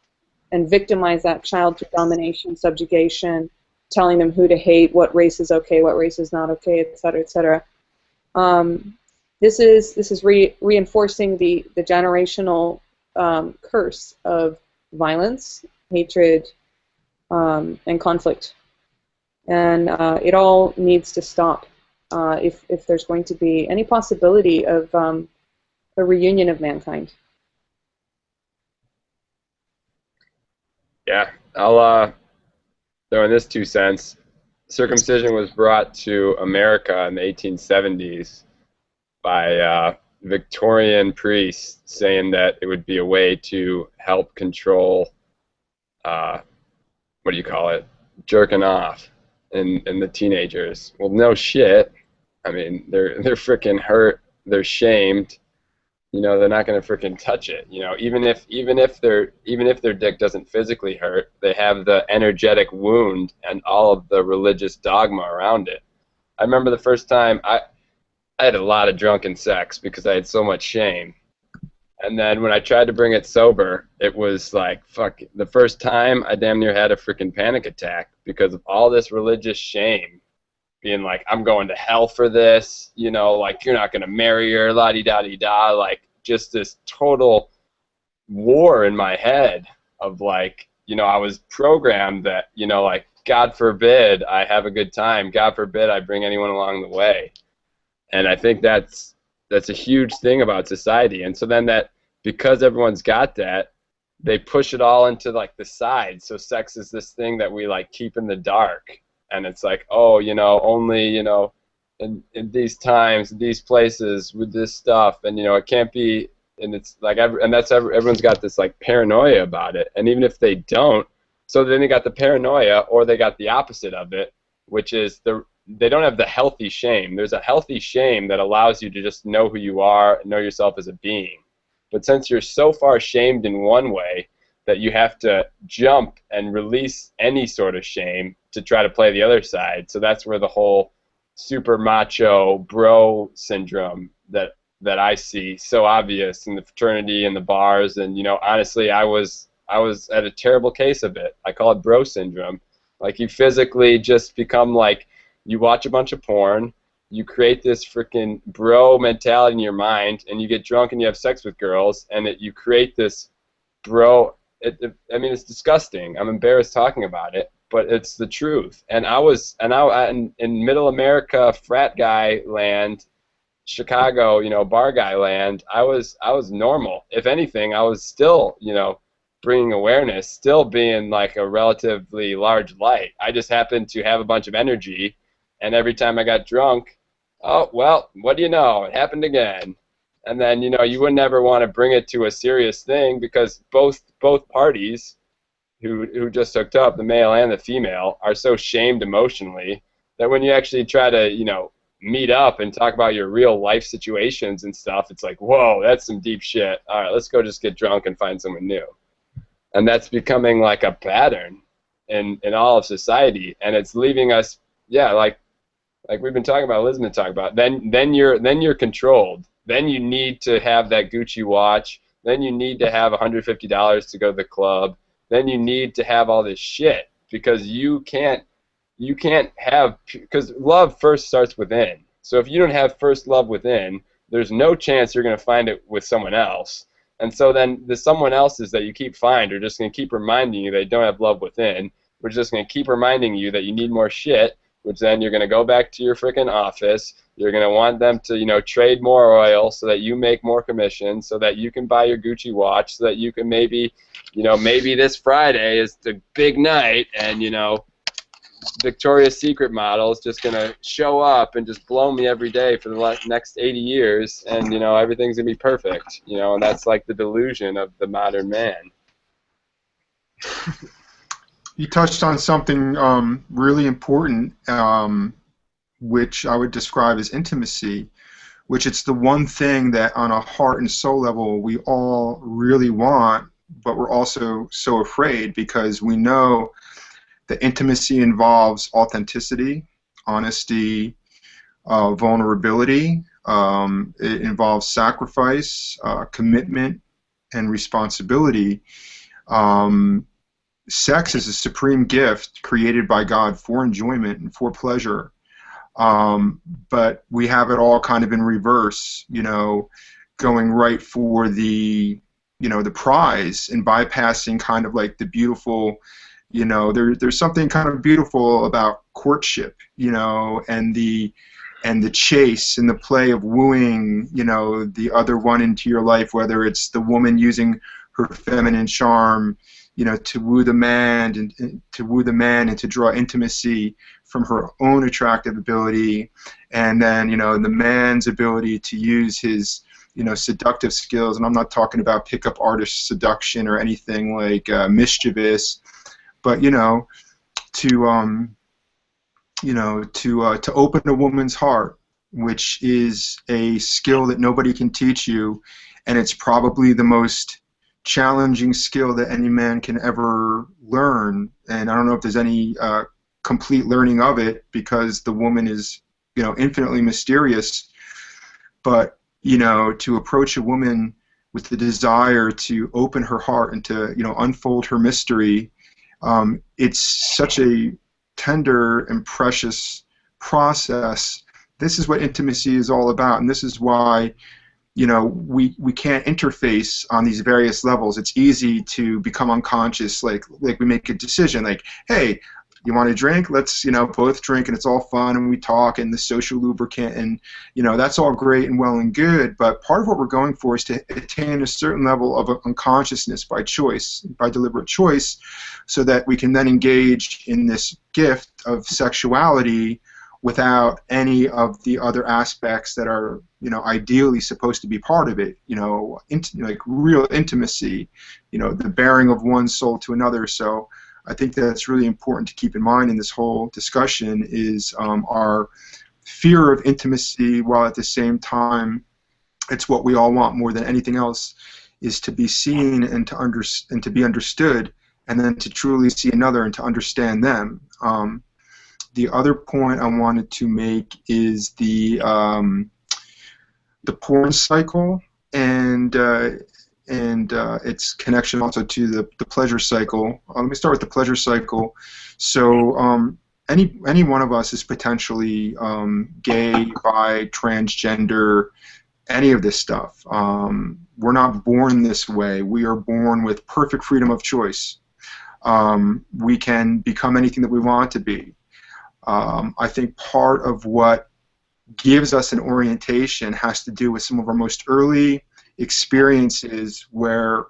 and victimize that child through domination, subjugation, telling them who to hate, what race is okay, what race is not okay, etc., etc. This is reinforcing the generational curse of violence, hatred, and conflict, and it all needs to stop if there's going to be any possibility of a reunion of mankind. Yeah, I'll throw in this 2 cents. Circumcision was brought to America in the 1870s by Victorian priests, saying that it would be a way to help control, what do you call it, jerking off in the teenagers. Well, no shit. I mean, they're freaking hurt. They're shamed. They're not gonna freaking touch it. Even if their dick doesn't physically hurt, they have the energetic wound and all of the religious dogma around it. I remember the first time I had a lot of drunken sex because I had so much shame. And then when I tried to bring it sober, it was like, fuck, the first time I damn near had a freaking panic attack because of all this religious shame. Being like, I'm going to hell for this, like, you're not going to marry her, la-di-da-di-da, like, just this total war in my head of, like, I was programmed that, like, God forbid I have a good time, God forbid I bring anyone along the way. And I think that's a huge thing about society. And so then because everyone's got that, they push it all into, like, the side. So sex is this thing that we, like, keep in the dark. And it's like, oh, only, in these times, these places, with this stuff, and, it can't be, and it's like, everyone's got this, like, paranoia about it. And even if they don't, so then they got the paranoia, or they got the opposite of it, which is they don't have the healthy shame. There's a healthy shame that allows you to just know who you are and know yourself as a being. But since you're so far shamed in one way that you have to jump and release any sort of shame to try to play the other side. So that's where the whole super macho bro syndrome that I see so obvious in the fraternity and the bars. And honestly, I was at a terrible case of it. I call it bro syndrome. Like, you physically just become like, you watch a bunch of porn, you create this freaking bro mentality in your mind, and you get drunk and you have sex with girls, and you create this bro. I mean, it's disgusting. I'm embarrassed talking about it, but it's the truth. And I in middle America, frat guy land, Chicago, bar guy land, I was normal. If anything, I was still, bringing awareness, still being like a relatively large light. I just happened to have a bunch of energy, and every time I got drunk, oh, well, what do you know? It happened again. And then, you would never want to bring it to a serious thing because both parties who just hooked up, the male and the female, are so shamed emotionally that when you actually try to, meet up and talk about your real life situations and stuff, it's like, whoa, that's some deep shit. All right, let's go just get drunk and find someone new. And that's becoming like a pattern in all of society, and it's leaving us, yeah, like we've been talking about, Liz been talking about. Then you're controlled. Then you need to have that Gucci watch. Then you need to have $150 to go to the club. Then you need to have all this shit because you can't have, because love first starts within. So if you don't have first love within, there's no chance you're going to find it with someone else. And so then the someone else's that you keep finding are just going to keep reminding you they don't have love within, which is just going to keep reminding you that you need more shit, which then you're going to go back to your freaking office. You're going to want them to, you know, trade more oil so that you make more commission, so that you can buy your Gucci watch, so that you can maybe, you know, maybe this Friday is the big night and, you know, Victoria's Secret model is just going to show up and just blow me every day for the next 80 years, and, you know, everything's going to be perfect, you know, and that's like the delusion of the modern man. You touched on something really important, which I would describe as intimacy, which it's the one thing that on a heart and soul level we all really want, but we're also so afraid because we know that intimacy involves authenticity, honesty, vulnerability. It involves sacrifice, commitment, and responsibility. Sex is a supreme gift created by God for enjoyment and for pleasure. But we have it all kind of in reverse, you know, going right for the, you know, the prize and bypassing kind of like the beautiful, you know, there's something kind of beautiful about courtship, you know, and the chase and the play of wooing, you know, the other one into your life, whether it's the woman using her feminine charm, you know, to woo the man and to draw intimacy from her own attractive ability, and then, you know, the man's ability to use his, you know, seductive skills. And I'm not talking about pickup artist seduction or anything like mischievous, but, you know, to open a woman's heart, which is a skill that nobody can teach you, and it's probably the most challenging skill that any man can ever learn. And I don't know if there's any complete learning of it, because the woman is, you know, infinitely mysterious. But, you know, to approach a woman with the desire to open her heart and to, you know, unfold her mystery, it's such a tender and precious process. This is what intimacy is all about, and this is why, you know, we can't interface on these various levels. It's easy to become unconscious, like we make a decision, like, hey, you want to drink? Let's, you know, both drink, and it's all fun, and we talk, and the social lubricant, and, you know, that's all great and well and good, but part of what we're going for is to attain a certain level of unconsciousness by choice, by deliberate choice, so that we can then engage in this gift of sexuality without any of the other aspects that are, you know, ideally supposed to be part of it, you know, like real intimacy, you know, the bearing of one soul to another. So I think that's really important to keep in mind in this whole discussion is our fear of intimacy, while at the same time it's what we all want more than anything else, is to be seen and to be understood, and then to truly see another and to understand them. The other point I wanted to make is the porn cycle and its connection also to the pleasure cycle. Let me start with the pleasure cycle. So any one of us is potentially gay, bi, transgender, any of this stuff. We're not born this way. We are born with perfect freedom of choice. We can become anything that we want to be. I think part of what gives us an orientation has to do with some of our most early experiences where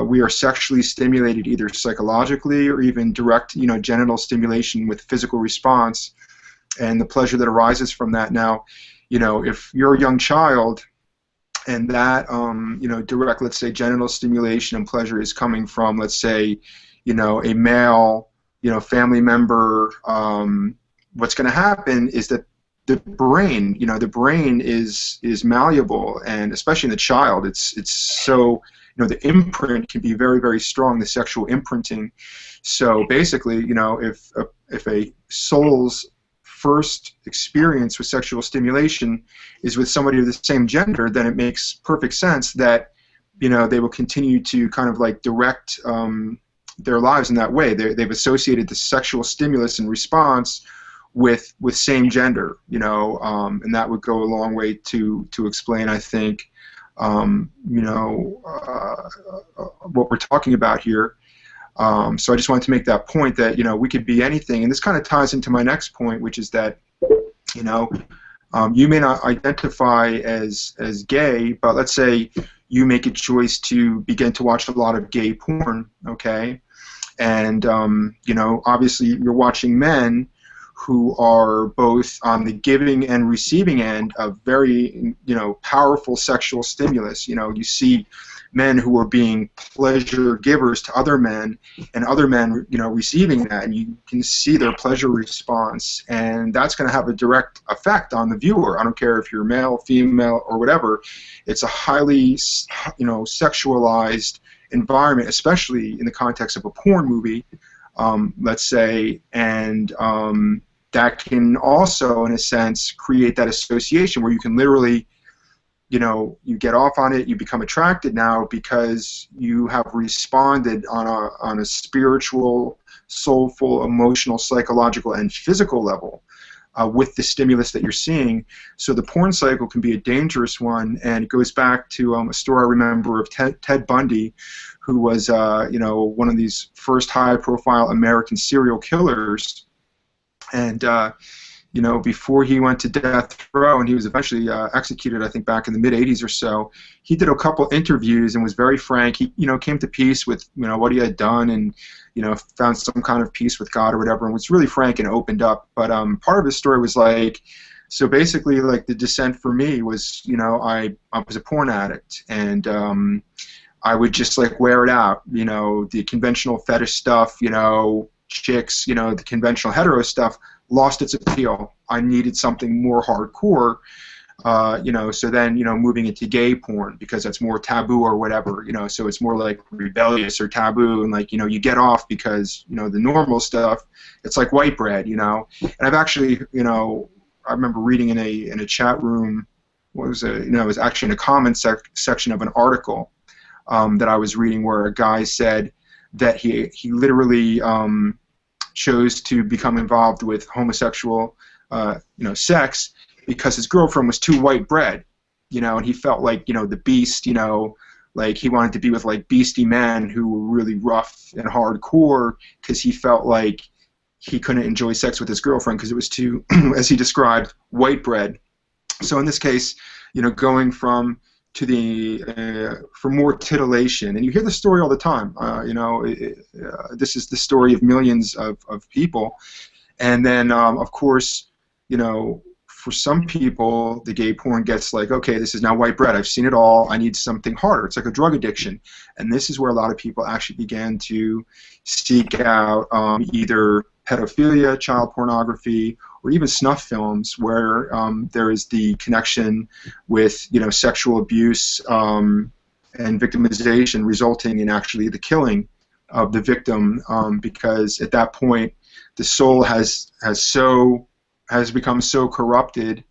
we are sexually stimulated, either psychologically or even direct, you know, genital stimulation with physical response, and the pleasure that arises from that. Now, you know, if you're a young child and that, you know, direct, let's say, genital stimulation and pleasure is coming from, let's say, you know, a male, you know, family member, what's going to happen is that the brain, you know, the brain is malleable, and especially in the child, it's so, you know, the imprint can be very, very strong, the sexual imprinting. So basically, you know, if a soul's first experience with sexual stimulation is with somebody of the same gender, then it makes perfect sense that, you know, they will continue to kind of like direct their lives in that way. They've associated the sexual stimulus and response with same gender, and that would go a long way to explain, I think, what we're talking about here. So I just wanted to make that point that we could be anything, and this kind of ties into my next point, which is that you may not identify as gay, but let's say you make a choice to begin to watch a lot of gay porn, okay? And obviously you're watching men who are both on the giving and receiving end of very powerful sexual stimulus. You see men who are being pleasure givers to other men, and other men receiving that, and you can see their pleasure response, and that's going to have a direct effect on the viewer. I don't care if you're male, female, or whatever. It's a highly sexualized environment, especially in the context of a porn movie, let's say, and that can also, in a sense, create that association where you can literally, you get off on it, you become attracted now because you have responded on a spiritual, soulful, emotional, psychological, and physical level with the stimulus that you're seeing. So the porn cycle can be a dangerous one, and it goes back to a story I remember of Ted Bundy, who was one of these first high-profile American serial killers, and before he went to death row, and he was eventually executed, I think, back in the mid-'80s or so, he did a couple interviews and was very frank. He, came to peace with, what he had done, and, found some kind of peace with God or whatever, and was really frank and opened up. But part of his story was like, so basically, like, the descent for me was, I was a porn addict, and I would just, like, wear it out, the conventional fetish stuff, chicks, the conventional hetero stuff lost its appeal. I needed something more hardcore, so then, moving into gay porn because that's more taboo or whatever, so it's more like rebellious or taboo, and like, you get off because, the normal stuff, it's like white bread, and I've actually, I remember reading in a chat room, it was actually in a comment section of an article that I was reading where a guy said that he literally chose to become involved with homosexual, sex because his girlfriend was too white bread, and he felt like, the beast, like he wanted to be with like beastie men who were really rough and hardcore because he felt like he couldn't enjoy sex with his girlfriend because it was too, as he described, white bread. So in this case, going from to for more titillation, and you hear the story all the time. This is the story of millions of people, and then of course, for some people, the gay porn gets like, okay, this is now white bread. I've seen it all. I need something harder. It's like a drug addiction, and this is where a lot of people actually began to seek out either pedophilia, child pornography, or even snuff films, where there is the connection with sexual abuse and victimization, resulting in actually the killing of the victim, because at that point the soul has become so corrupted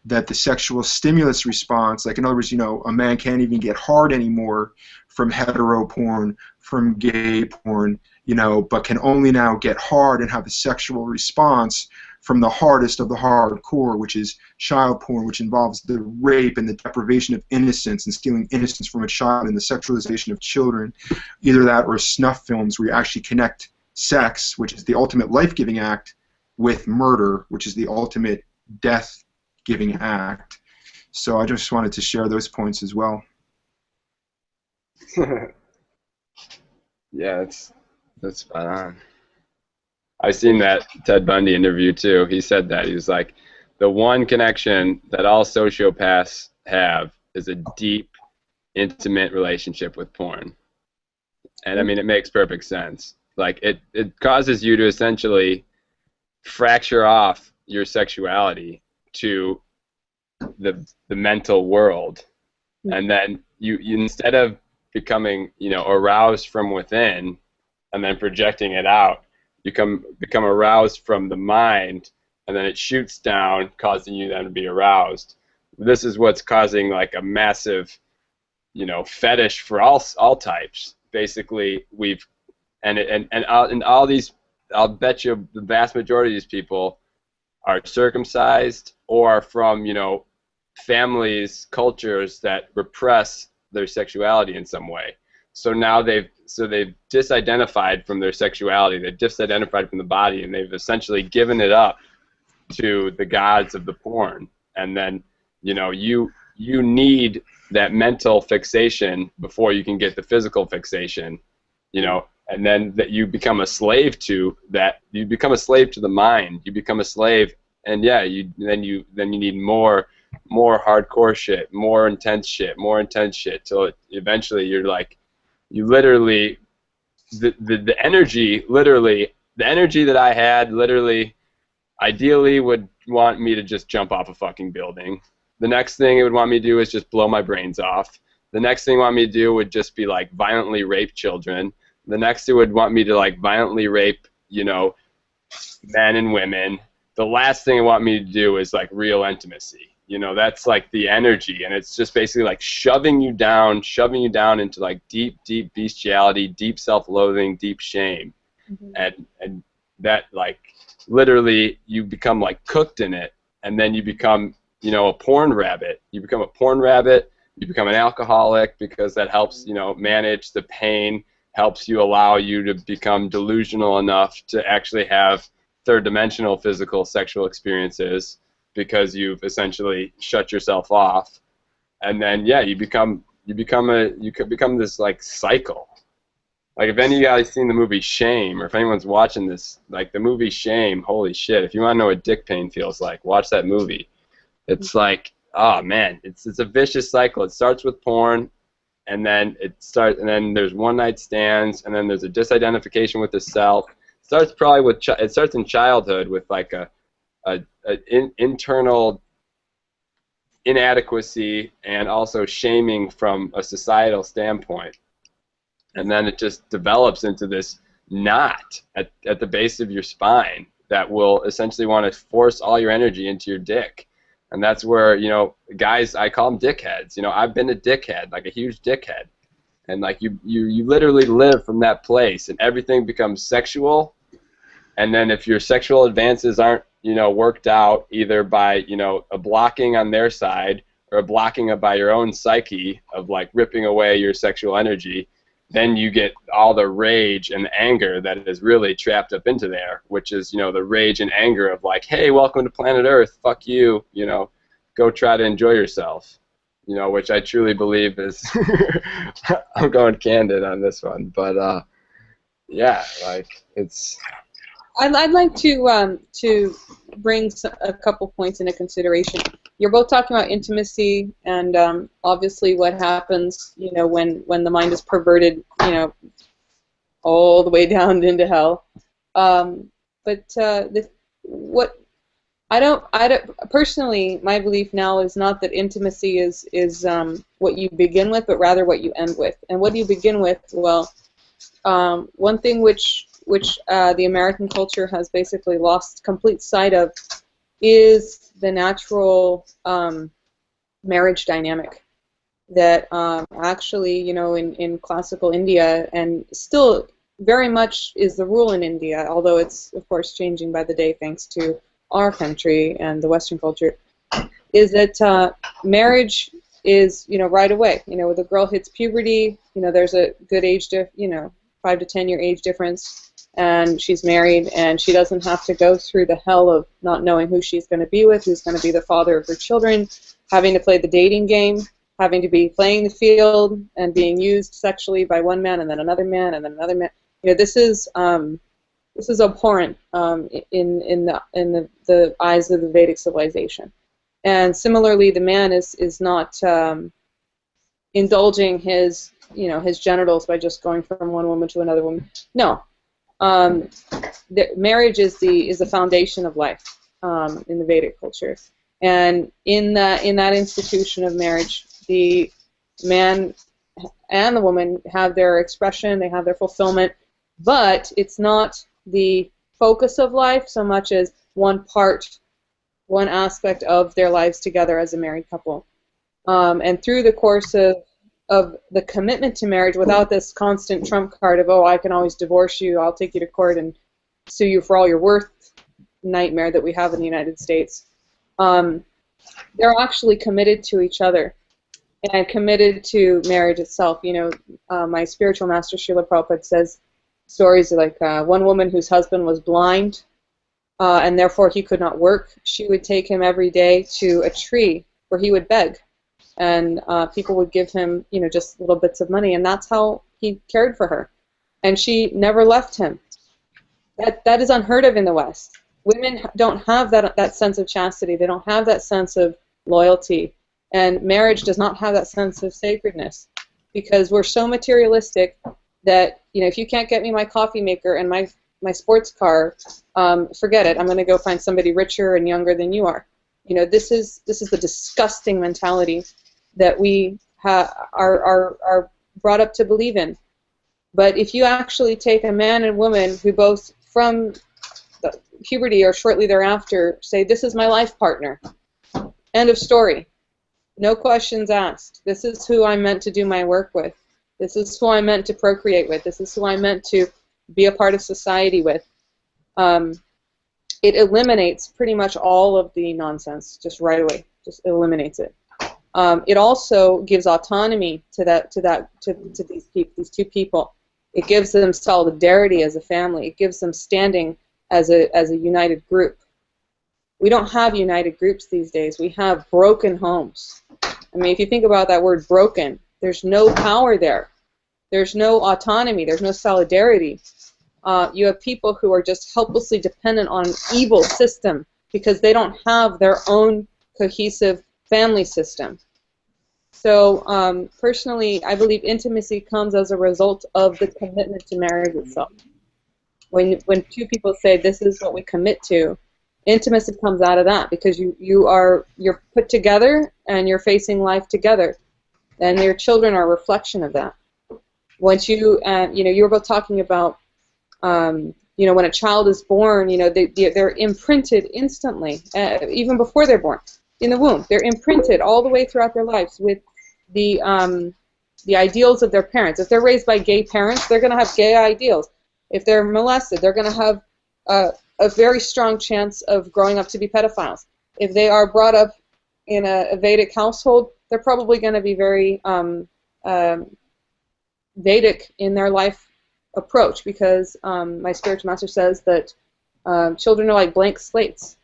that the sexual stimulus response, like in other words, a man can't even get hard anymore from hetero porn, from gay porn, but can only now get hard and have a sexual response from the hardest of the hardcore, which is child porn, which involves the rape and the deprivation of innocence and stealing innocence from a child and the sexualization of children. Either that or snuff films where you actually connect sex, which is the ultimate life-giving act, with murder, which is the ultimate death-giving act. So I just wanted to share those points as well. Yeah, that's spot on. I've seen that Ted Bundy interview too. He said that. He was like, the one connection that all sociopaths have is a deep, intimate relationship with porn. And I mean, it makes perfect sense. Like, it causes you to essentially fracture off your sexuality to the mental world. And then you instead of becoming, aroused from within and then projecting it out, you become aroused from the mind, and then it shoots down, causing you then to be aroused. This is what's causing like a massive, fetish for all types. Basically, and all these, I'll bet you the vast majority of these people are circumcised or are from, you know, families, cultures that repress their sexuality in some way. So now they've disidentified from their sexuality, they've disidentified from the body, and they've essentially given it up to the gods of the porn. And then, you know, you need that mental fixation before you can get the physical fixation, you know, and then that you become a slave to that. You become a slave to the mind. You become a slave, and yeah, then you need more hardcore shit, more intense shit, till eventually you're like, you literally, the energy, literally, the energy that I had, literally, ideally would want me to just jump off a fucking building. The next thing it would want me to do is just blow my brains off. The next thing it would want me to do would just be like violently rape children. The next it would want me to like violently rape, you know, men and women. The last thing it want me to do is like real intimacy. You know, that's like the energy, and it's just basically like shoving you down into like deep bestiality, deep self-loathing, deep shame. And that, like, literally you become like cooked in it, and then you become, you know, a porn rabbit. You become a porn rabbit, you become an alcoholic, because that helps, you know, manage the pain, helps you, allow you to become delusional enough to actually have third-dimensional physical sexual experiences, because you've essentially shut yourself off. And then yeah, you could become this like cycle. Like, if any of you guys seen the movie Shame, or if anyone's watching this, like the movie Shame, holy shit, if you want to know what dick pain feels like, watch that movie. It's like, oh man, it's a vicious cycle. It starts with porn, and then there's one night stands, and then there's a disidentification with the self. It starts probably with it starts in childhood with like a internal inadequacy and also shaming from a societal standpoint, and then it just develops into this knot at the base of your spine that will essentially want to force all your energy into your dick. And that's where, you know, guys, I call them dickheads. You know, I've been a dickhead, like a huge dickhead, and like you literally live from that place, and everything becomes sexual. And then if your sexual advances aren't, you know, worked out either by, you know, a blocking on their side or a blocking by your own psyche of like ripping away your sexual energy, then you get all the rage and the anger that is really trapped up into there, which is, you know, the rage and anger of like, hey, welcome to planet Earth, fuck you, you know, go try to enjoy yourself, you know, which I truly believe is, I'm going candid on this one, but yeah, like, it's... I'd like to bring a couple points into consideration. You're both talking about intimacy and obviously what happens, you know, when the mind is perverted, you know, all the way down into hell. What I don't personally, my belief now is not that intimacy is what you begin with, but rather what you end with. And what do you begin with? Well, one thing which the American culture has basically lost complete sight of is the natural marriage dynamic that actually, you know, in classical India, and still very much is the rule in India, although it's, of course, changing by the day thanks to our country and the Western culture, is that marriage is, you know, right away. You know, when the girl hits puberty, you know, there's a good age, 5 to 10 year age difference, and she's married, and she doesn't have to go through the hell of not knowing who she's going to be with, who's going to be the father of her children, having to play the dating game, having to be playing the field and being used sexually by one man and then another man and then another man. You know, this is abhorrent in the eyes of the Vedic civilization. And similarly, the man is not indulging his genitals by just going from one woman to another woman. No. Marriage is the foundation of life in the Vedic culture, and in that institution of marriage, the man and the woman have their expression, they have their fulfillment, but it's not the focus of life so much as one aspect of their lives together as a married couple, and through the course of the commitment to marriage, without this constant trump card of, oh, I can always divorce you, I'll take you to court and sue you for all you're worth, nightmare that we have in the United States. They're actually committed to each other and committed to marriage itself. You know, my spiritual master Srila Prabhupada says stories like one woman whose husband was blind and therefore he could not work. She would take him every day to a tree where he would beg, and people would give him, you know, just little bits of money, and that's how he cared for her. And she never left him. That is unheard of in the West. Women don't have that sense of chastity. They don't have that sense of loyalty. And marriage does not have that sense of sacredness, because we're so materialistic that, you know, if you can't get me my coffee maker and my sports car, forget it. I'm going to go find somebody richer and younger than you are. You know, this is the disgusting mentality that we are brought up to believe in. But if you actually take a man and woman who both from puberty or shortly thereafter say, this is my life partner, end of story, no questions asked, this is who I'm meant to do my work with, this is who I'm meant to procreate with, this is who I'm meant to be a part of society with, it eliminates pretty much all of the nonsense just right away, just eliminates it. It also gives autonomy to these two people. It gives them solidarity as a family. It gives them standing as a united group. We don't have united groups these days. We have broken homes. I mean, if you think about that word broken, there's no power there. There's no autonomy. There's no solidarity. You have people who are just helplessly dependent on an evil system because they don't have their own cohesive family system. So personally, I believe intimacy comes as a result of the commitment to marriage itself. When two people say this is what we commit to, intimacy comes out of that, because you're put together and you're facing life together, and your children are a reflection of that. Once you were both talking about when a child is born, they're imprinted instantly, even before they're born. In the womb, they're imprinted all the way throughout their lives with the ideals of their parents. If they're raised by gay parents, they're going to have gay ideals. If they're molested, they're going to have a very strong chance of growing up to be pedophiles. If they are brought up in a Vedic household, they're probably going to be very Vedic in their life approach, because my spiritual master says that children are like blank slates.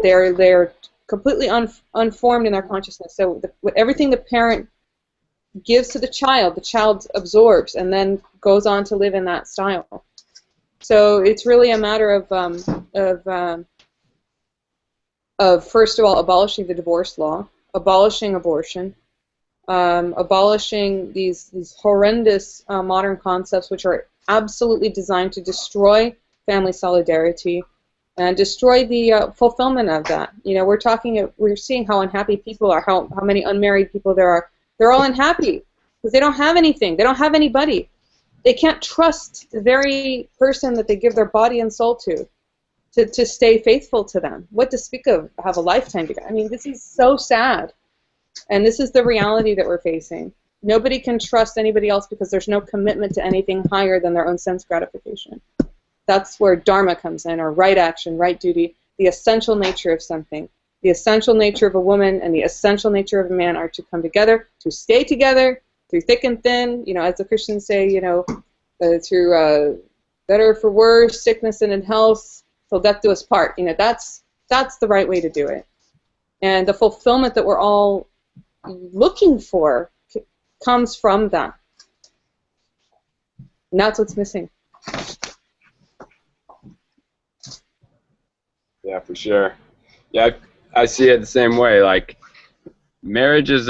They're completely unformed in their consciousness. So everything the parent gives to the child absorbs and then goes on to live in that style. So it's really a matter of first of all abolishing the divorce law, abolishing abortion, abolishing these horrendous modern concepts which are absolutely designed to destroy family solidarity and destroy the fulfillment of that. We're seeing how unhappy people are, how many unmarried people there are. They're all unhappy because they don't have anything. They don't have anybody. They can't trust the very person that they give their body and soul to stay faithful to them. What to speak of have a lifetime together? I mean, this is so sad. And this is the reality that we're facing. Nobody can trust anybody else because there's no commitment to anything higher than their own sense gratification. That's where dharma comes in, or right action, right duty, the essential nature of something. The essential nature of a woman and the essential nature of a man are to come together, to stay together, through thick and thin, as the Christians say, through better for worse, sickness and in health, till death do us part. That's the right way to do it. And the fulfillment that we're all looking for comes from that. And that's what's missing. Yeah, for sure. Yeah, I see it the same way. Like, marriages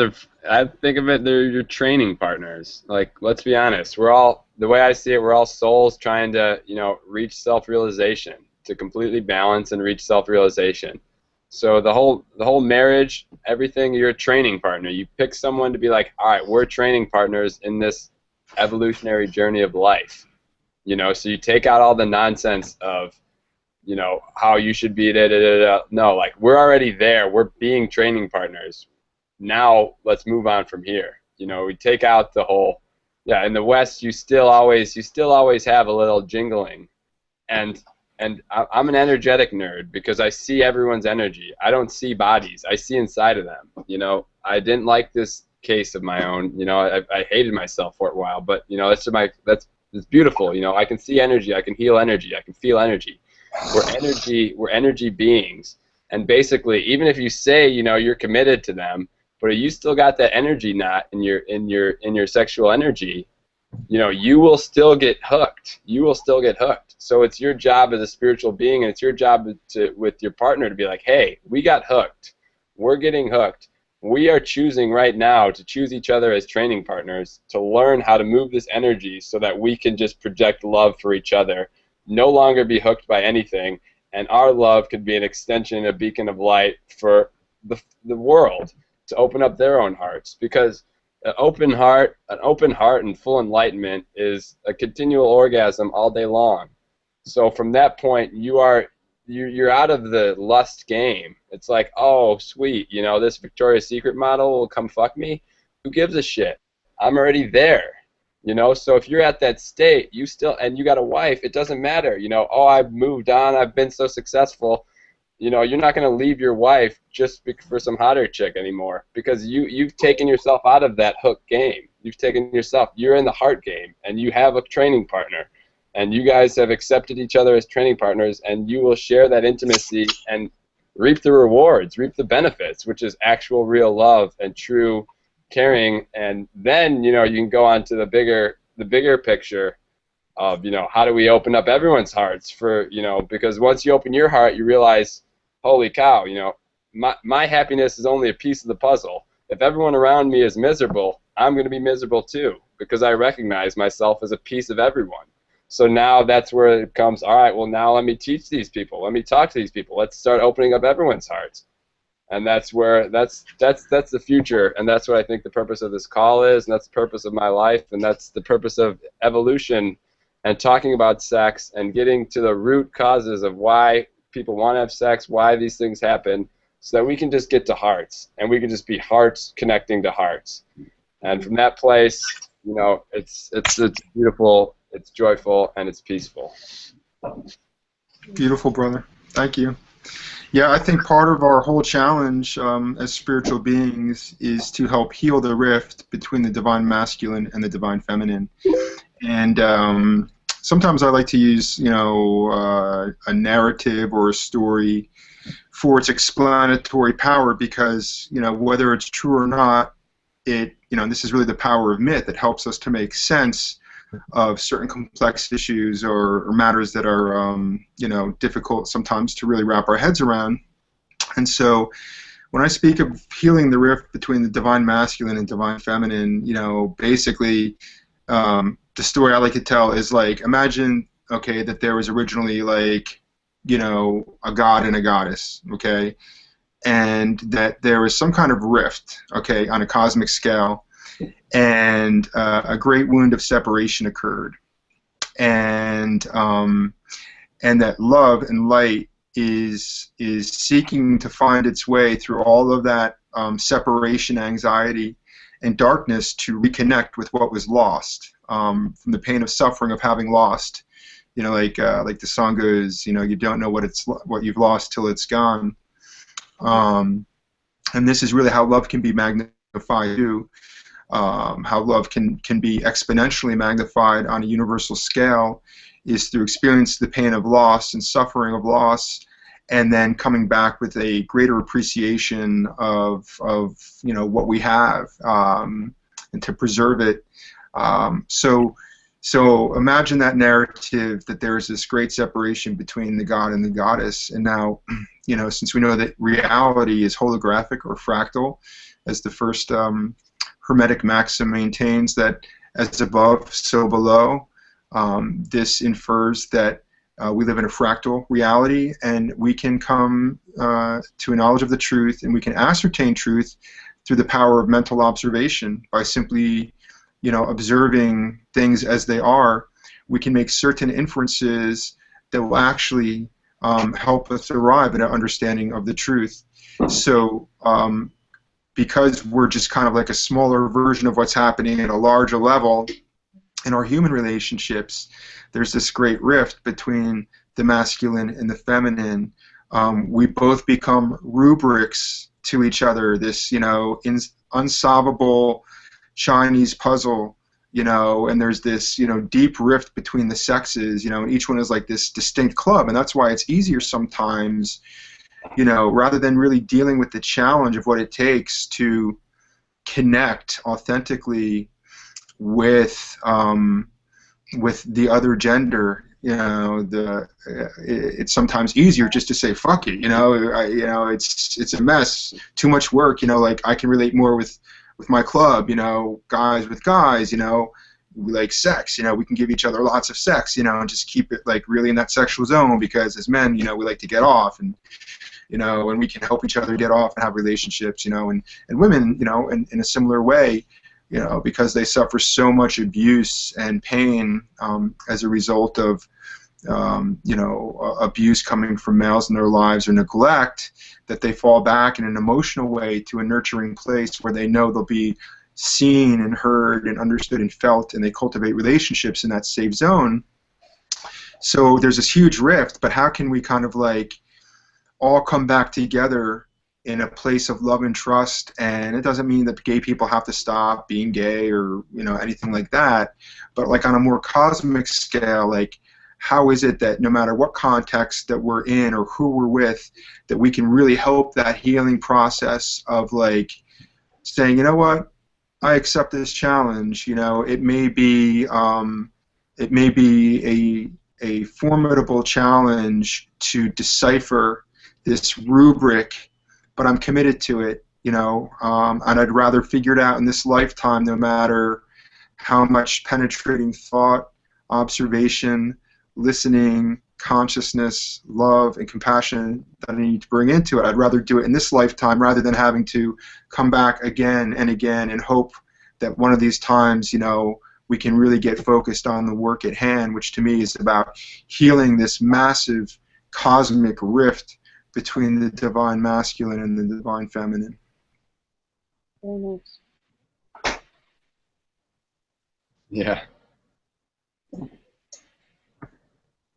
I think of it, they're your training partners. Like, let's be honest, the way I see it, we're all souls trying to, reach self-realization, to completely balance and reach self-realization. So the whole marriage, everything, you're a training partner. You pick someone to be like, all right, we're training partners in this evolutionary journey of life. So you take out all the nonsense of, how you should be, No, like, we're already there. We're being training partners. Now let's move on from here. We take out the whole, in the West, you still always have a little jingling. And and I'm an energetic nerd because I see everyone's energy. I don't see bodies. I see inside of them. You know, I didn't like this case of my own. You know, I hated myself for a while, but you know, it's beautiful. You know, I can see energy. I can heal energy. I can feel energy. We're energy beings, and basically, even if you say, you know, you're committed to them, but you still got that energy knot in your sexual energy, you know, you will still get hooked. You will still get hooked. So it's your job as a spiritual being, and it's your job with your partner to be like, hey, we got hooked. We're getting hooked. We are choosing right now to choose each other as training partners to learn how to move this energy so that we can just project love for each other, no longer be hooked by anything, and our love could be an extension, a beacon of light for the world to open up their own hearts. Because an open heart and full enlightenment is a continual orgasm all day long. So from that point, you're out of the lust game. It's like, oh, sweet, you know, this Victoria's Secret model will come fuck me. Who gives a shit? I'm already there. You know, so if you're at that state, and you got a wife, it doesn't matter. You know, oh, I've moved on, I've been so successful. You know, you're not going to leave your wife just for some hotter chick anymore, because you've taken yourself out of that hook game. You're in the heart game, and you have a training partner, and you guys have accepted each other as training partners, and you will share that intimacy and reap the rewards, reap the benefits, which is actual real love and true caring. And then, you know, you can go on to the bigger picture of, you know, how do we open up everyone's hearts for, you know, because once you open your heart, you realize, holy cow, you know, my happiness is only a piece of the puzzle. If everyone around me is miserable, I'm going to be miserable too, because I recognize myself as a piece of everyone. So now that's where it comes, all right, well, now let me teach these people. Let me talk to these people. Let's start opening up everyone's hearts. And that's the future, and that's what I think the purpose of this call is, and that's the purpose of my life, and that's the purpose of evolution and talking about sex and getting to the root causes of why people want to have sex, why these things happen, so that we can just get to hearts, and we can just be hearts connecting to hearts. And from that place, you know, it's beautiful, it's joyful, and it's peaceful. Beautiful, brother. Thank you. Yeah, I think part of our whole challenge as spiritual beings is to help heal the rift between the divine masculine and the divine feminine. And sometimes I like to use, you know, a narrative or a story for its explanatory power, because, you know, whether it's true or not, you know, this is really the power of myth. It helps us to make sense of certain complex issues or matters that are, you know, difficult sometimes to really wrap our heads around. And so when I speak of healing the rift between the divine masculine and divine feminine, you know, basically the story I like to tell is like, imagine, okay, that there was originally, like, you know, a god and a goddess, okay, and that there was some kind of rift, okay, on a cosmic scale, and a great wound of separation occurred, and that love and light is seeking to find its way through all of that separation anxiety and darkness to reconnect with what was lost, from the pain of suffering of having lost. You know, like the song goes, you know, you don't know what you've lost till it's gone. And this is really how love can be magnified too. How love can be exponentially magnified on a universal scale is through experience the pain of loss and suffering of loss, and then coming back with a greater appreciation of you know, what we have, and to preserve it. So imagine that narrative, that there is this great separation between the god and the goddess, and now, you know, since we know that reality is holographic or fractal, as the first Hermetic maxim maintains, that as above, so below, this infers that we live in a fractal reality, and we can come to a knowledge of the truth, and we can ascertain truth through the power of mental observation. By simply, you know, observing things as they are, we can make certain inferences that will actually help us arrive at an understanding of the truth. So because we're just kind of like a smaller version of what's happening at a larger level in our human relationships, there's this great rift between the masculine and the feminine. We both become rubrics to each other, this, unsolvable Chinese puzzle, and there's this, deep rift between the sexes, and each one is like this distinct club, and that's why it's easier sometimes, rather than really dealing with the challenge of what it takes to connect authentically with the other gender. It's sometimes easier just to say fuck it. It's a mess, too much work. Like I can relate more with my club. Guys with guys. We like sex. We can give each other lots of sex. And just keep it like really in that sexual zone, because as men, we like to get off, and and we can help each other get off and have relationships. And women, in a similar way. Because they suffer so much abuse and pain as a result of, abuse coming from males in their lives, or neglect, that they fall back in an emotional way to a nurturing place where they know they'll be seen and heard and understood and felt, and they cultivate relationships in that safe zone. So there's this huge rift, but how can we kind of like all come back together in a place of love and trust? And it doesn't mean that gay people have to stop being gay or anything like that, but like on a more cosmic scale, like how is it that no matter what context that we're in or who we're with, that we can really help that healing process of like saying, you know what, I accept this challenge. It may be a formidable challenge to decipher this rubric, but I'm committed to it, and I'd rather figure it out in this lifetime, no matter how much penetrating thought, observation, listening, consciousness, love, and compassion that I need to bring into it. I'd rather do it in this lifetime rather than having to come back again and again and hope that one of these times, we can really get focused on the work at hand, which to me is about healing this massive cosmic rift between the divine masculine and the divine feminine. Very nice. Yeah.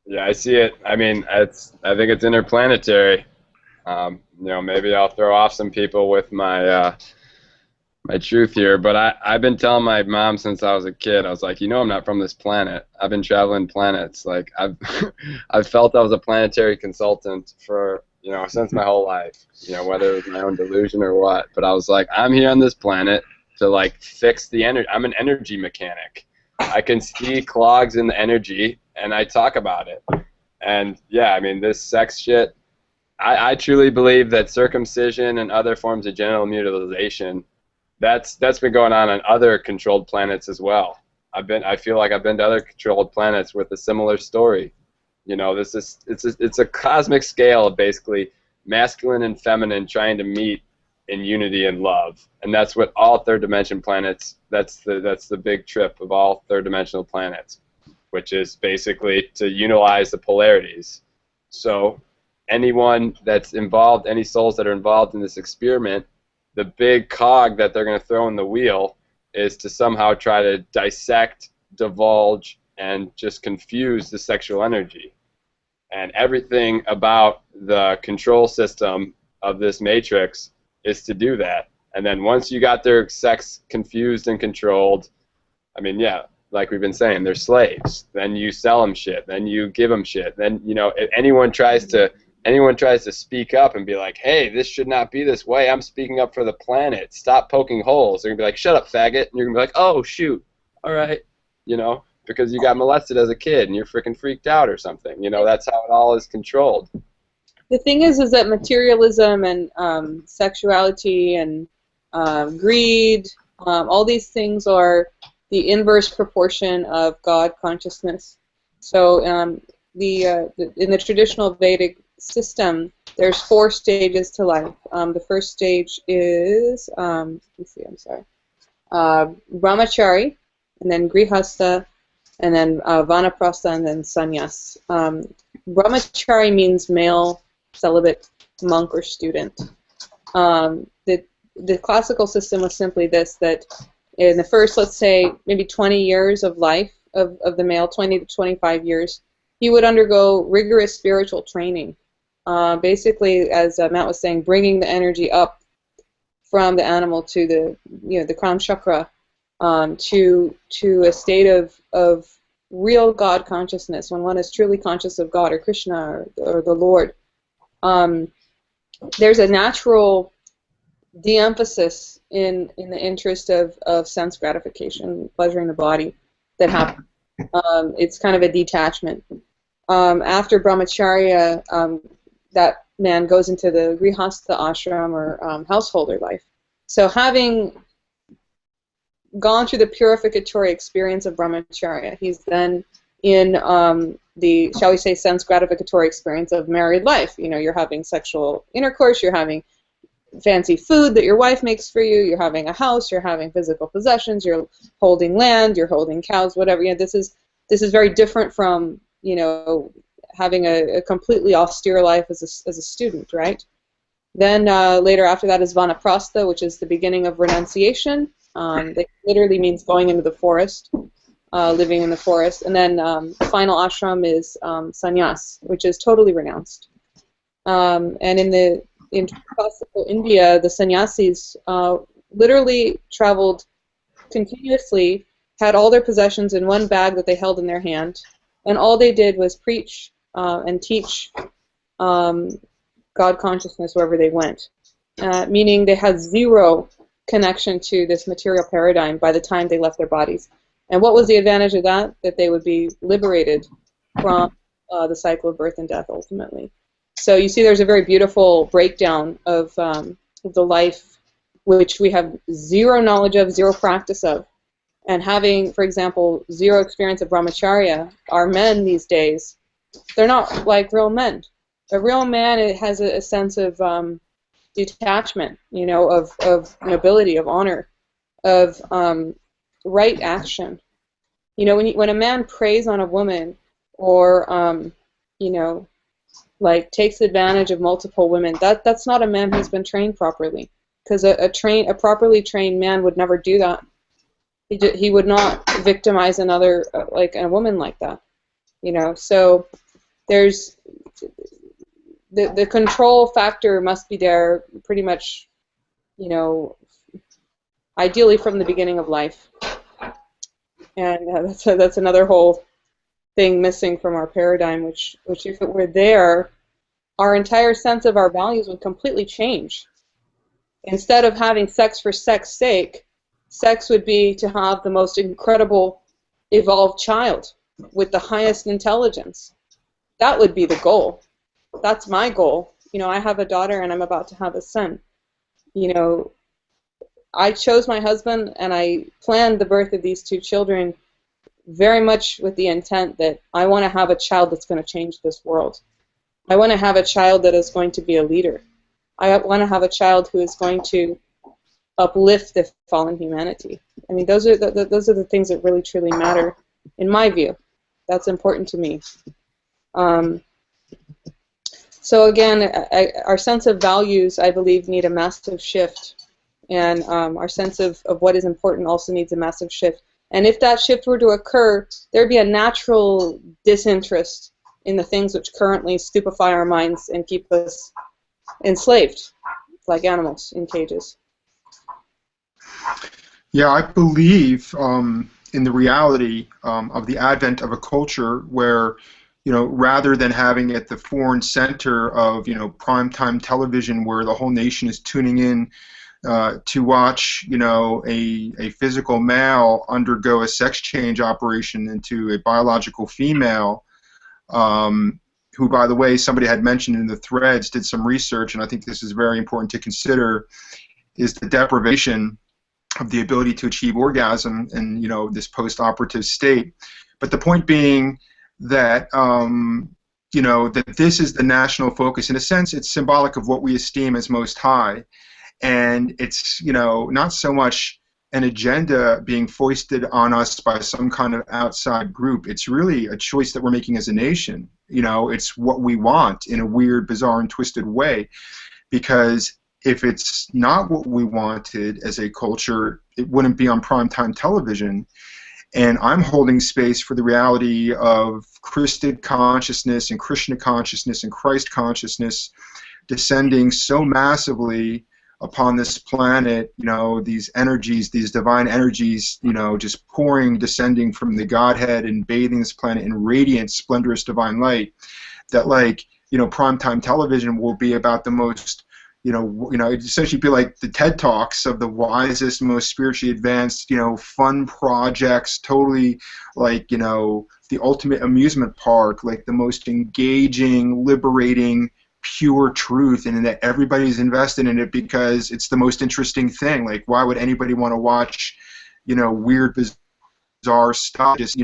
Yeah, I see it. I mean, I think it's interplanetary. Maybe I'll throw off some people with my my truth here, but I've been telling my mom since I was a kid. I was like, I'm not from this planet. I've been traveling planets. Like I've I've felt I was a planetary consultant for since my whole life. Whether it was my own delusion or what. But I was like, I'm here on this planet to like fix the energy. I'm an energy mechanic. I can see clogs in the energy, and I talk about it. And yeah, I mean, this sex shit. I truly believe that circumcision and other forms of genital mutilation, that's been going on other controlled planets as well. I feel like I've been to other controlled planets with a similar story. It's a cosmic scale of basically masculine and feminine trying to meet in unity and love, and that's what all third dimension planets. That's the big trip of all third dimensional planets, which is basically to utilize the polarities. So anyone that's involved, any souls that are involved in this experiment, the big cog that they're going to throw in the wheel is to somehow try to dissect, divulge, and just confuse the sexual energy. And everything about the control system of this matrix is to do that. And then once you got their sex confused and controlled, I mean, yeah, like we've been saying, they're slaves. Then you sell them shit. Then you give them shit. Then, if anyone tries to speak up and be like, hey, this should not be this way. I'm speaking up for the planet. Stop poking holes. They're going to be like, shut up, faggot. And you're going to be like, oh, shoot. All right. Because you got molested as a kid and you're freaking freaked out or something. That's how it all is controlled. The thing is that materialism and sexuality and greed, all these things are the inverse proportion of God consciousness. So in the traditional Vedic system, there's 4 stages to life. The first stage is, brahmachari, and then grihastha, and then vanaprastha, and then sannyas. Brahmachari means male, celibate, monk, or student. The classical system was simply this, that in the first, let's say, maybe 20 years of life of the male, 20 to 25 years, he would undergo rigorous spiritual training. Basically, as Matt was saying, bringing the energy up from the animal to the, the crown chakra, to a state of real God consciousness, when one is truly conscious of God or Krishna or the Lord. There's a natural de-emphasis in the interest of sense gratification, pleasuring the body, that happens. It's kind of a detachment. After brahmacharya, that man goes into the grihastha ashram, or householder life. So having gone through the purificatory experience of brahmacharya, he's then in the, shall we say, sense gratificatory experience of married life. You're having sexual intercourse, you're having fancy food that your wife makes for you, you're having a house, you're having physical possessions, you're holding land, you're holding cows, whatever. This is very different from having a completely austere life as a student, right? Then later after that is vanaprastha, which is the beginning of renunciation. It literally means going into the forest, living in the forest. And then the final ashram is sannyas, which is totally renounced. And in classical India, the sannyasis literally traveled continuously, had all their possessions in one bag that they held in their hand, and all they did was preach and teach God consciousness wherever they went, meaning they had zero connection to this material paradigm by the time they left their bodies. And what was the advantage of that? That they would be liberated from the cycle of birth and death ultimately. So you see there's a very beautiful breakdown of the life which we have zero knowledge of, zero practice of. And having, for example, zero experience of brahmacharya, our men these days, they're not like real men. A real man, it has a sense of detachment, of nobility, of honor, of right action. When a man preys on a woman, or like takes advantage of multiple women, that's not a man who's been trained properly. Because a properly trained man would never do that. He would not victimize another, like a woman like that. So there's the control factor must be there pretty much, ideally from the beginning of life. And that's another whole thing missing from our paradigm, which if it were there, our entire sense of our values would completely change. Instead of having sex for sex sake, sex would be to have the most incredible evolved child with the highest intelligence. That would be the goal. That's my goal. I have a daughter and I'm about to have a son. I chose my husband and I planned the birth of these two children very much with the intent that I want to have a child that's going to change this world. I want to have a child that is going to be a leader. I want to have a child who is going to uplift the fallen humanity. I mean, those are the things that really truly matter, in my view. That's important to me. So again, our sense of values, I believe, need a massive shift, and our sense of what is important also needs a massive shift. And if that shift were to occur, there'd be a natural disinterest in the things which currently stupefy our minds and keep us enslaved, like animals in cages. Yeah, I believe in the reality of the advent of a culture where, rather than having it at the foreign center of, primetime television where the whole nation is tuning in to watch, a physical male undergo a sex change operation into a biological female, who, by the way, somebody had mentioned in the threads, did some research, and I think this is very important to consider, is the deprivation of the ability to achieve orgasm in, this post-operative state. But the point being that, that this is the national focus. In a sense, it's symbolic of what we esteem as most high. And it's, not so much an agenda being foisted on us by some kind of outside group. It's really a choice that we're making as a nation. It's what we want in a weird, bizarre, and twisted way. Because if it's not what we wanted as a culture, it wouldn't be on primetime television. And I'm holding space for the reality of Christed consciousness and Krishna consciousness and Christ consciousness descending so massively upon this planet, these energies, these divine energies, just pouring, descending from the Godhead and bathing this planet in radiant, splendorous divine light, that, like, primetime television will be about the most, it'd essentially be like the TED Talks of the wisest, most spiritually advanced, fun projects, totally like, the ultimate amusement park, like the most engaging, liberating, pure truth, and that everybody's invested in it because it's the most interesting thing. Like, why would anybody want to watch, weird, bizarre stuff, just,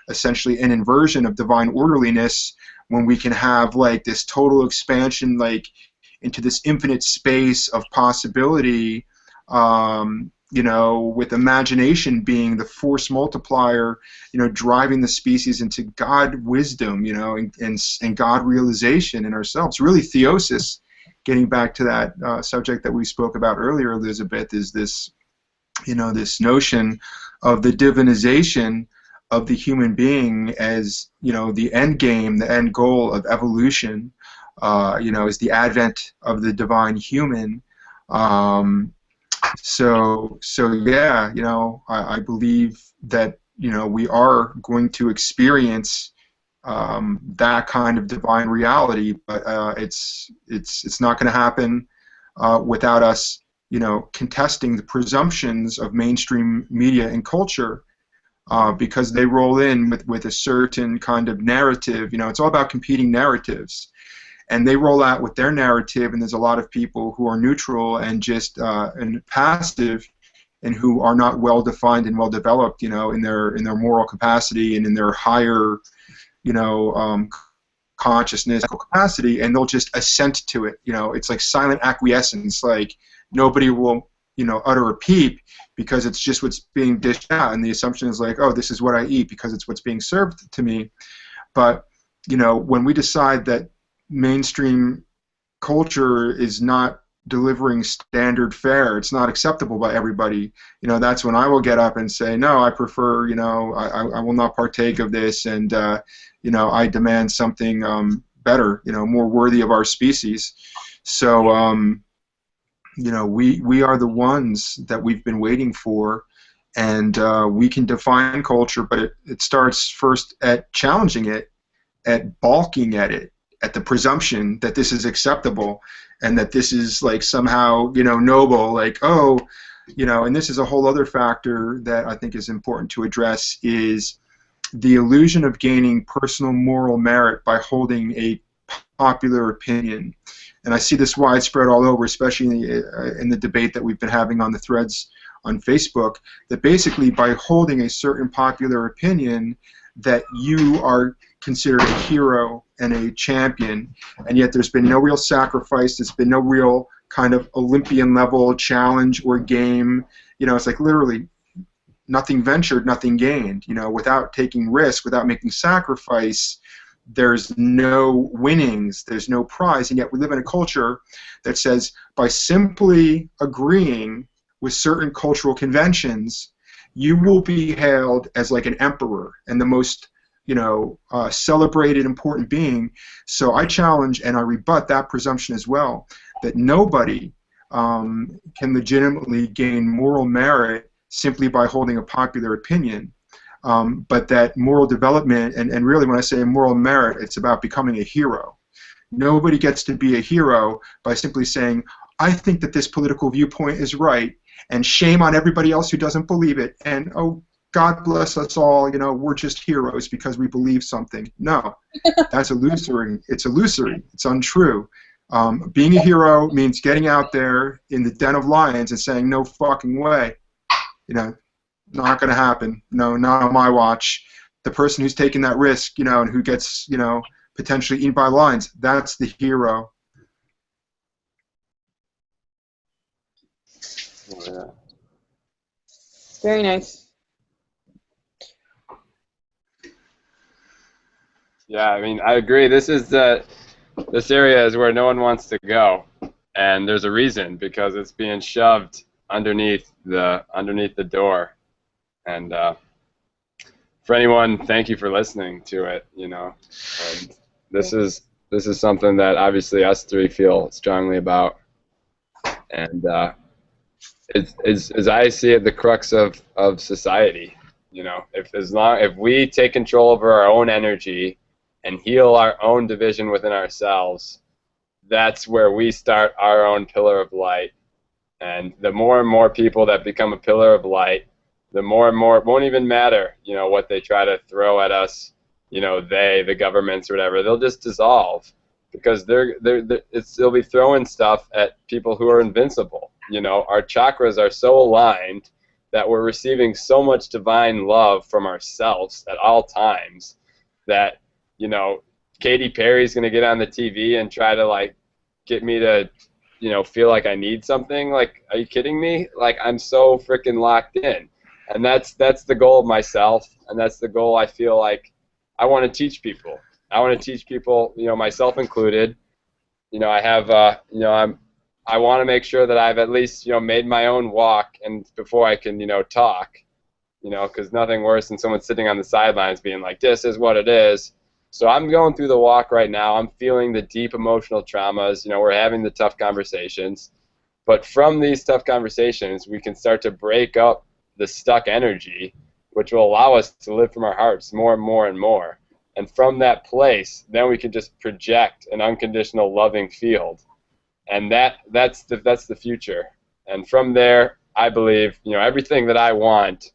essentially an inversion of divine orderliness, when we can have, like, this total expansion, like, into this infinite space of possibility, with imagination being the force multiplier, driving the species into God wisdom, and God realization in ourselves. Really, theosis, getting back to that subject that we spoke about earlier, Elizabeth, is this, this notion of the divinization of the human being as, the end game, the end goal of evolution, is the advent of the divine human. So yeah, I believe that, we are going to experience that kind of divine reality, but it's not going to happen without us, contesting the presumptions of mainstream media and culture, because they roll in with a certain kind of narrative. It's all about competing narratives. And they roll out with their narrative, and there's a lot of people who are neutral and just and passive, and who are not well defined and well developed, in their moral capacity and in their higher, consciousness capacity, and they'll just assent to it. It's like silent acquiescence. Like, nobody will, utter a peep, because it's just what's being dished out, and the assumption is like, oh, this is what I eat because it's what's being served to me. But when we decide that mainstream culture is not delivering standard fare, it's not acceptable by everybody, that's when I will get up and say, no, I prefer, I will not partake of this, and I demand something better, more worthy of our species. So we are the ones that we've been waiting for, and we can define culture, but it starts first at challenging it, at balking at it, at the presumption that this is acceptable, and that this is, like, somehow, noble, like, oh, and this is a whole other factor that I think is important to address, is the illusion of gaining personal moral merit by holding a popular opinion. And I see this widespread all over, especially in the debate that we've been having on the threads on Facebook, that basically by holding a certain popular opinion, that you are considered a hero and a champion, and yet there's been no real sacrifice, there's been no real kind of Olympian level challenge or game. It's like literally nothing ventured, nothing gained. Without taking risk, without making sacrifice, there's no winnings, there's no prize. And yet we live in a culture that says, by simply agreeing with certain cultural conventions, you will be hailed as like an emperor and the most, celebrated, important being. So I challenge and I rebut that presumption as well, that nobody can legitimately gain moral merit simply by holding a popular opinion. But that moral development, and really when I say moral merit, it's about becoming a hero. Nobody gets to be a hero by simply saying, I think that this political viewpoint is right, and shame on everybody else who doesn't believe it, and oh, God bless us all, we're just heroes because we believe something. No, that's illusory. It's illusory. It's untrue. Being a hero means getting out there in the den of lions and saying, no fucking way. Not going to happen. No, not on my watch. The person who's taking that risk, and who gets, potentially eaten by lions, that's the hero. Oh, yeah. Very nice. Yeah, I mean, I agree. This area is where no one wants to go, and there's a reason, because it's being shoved underneath the door, and for anyone, thank you for listening to it. You know, and this is something that obviously us three feel strongly about, and it's as I see it, the crux of society. You know, if we take control over our own energy and heal our own division within ourselves, that's where we start our own pillar of light. And the more and more people that become a pillar of light, the more and more it won't even matter, you know, what they try to throw at us, you know, the governments or whatever, they'll just dissolve, because they'll be throwing stuff at people who are invincible. You know, our chakras are so aligned that we're receiving so much divine love from ourselves at all times that, you know, Katy Perry's going to get on the TV and try to, like, get me to, you know, feel like I need something. Like, are you kidding me? Like, I'm so freaking locked in. And that's the goal of myself, and that's the goal I feel like I want to teach people. I want to teach people, you know, myself included. You know, I have, you know, I want to make sure that I've at least, you know, made my own walk, and before I can, you know, talk, you know, because nothing worse than someone sitting on the sidelines being like, this is what it is. So I'm going through the walk right now. I'm feeling the deep emotional traumas. You know, we're having the tough conversations. But from these tough conversations, we can start to break up the stuck energy, which will allow us to live from our hearts more and more and more. And from that place, then we can just project an unconditional loving field. And that's the future. And from there, I believe, you know, everything that I want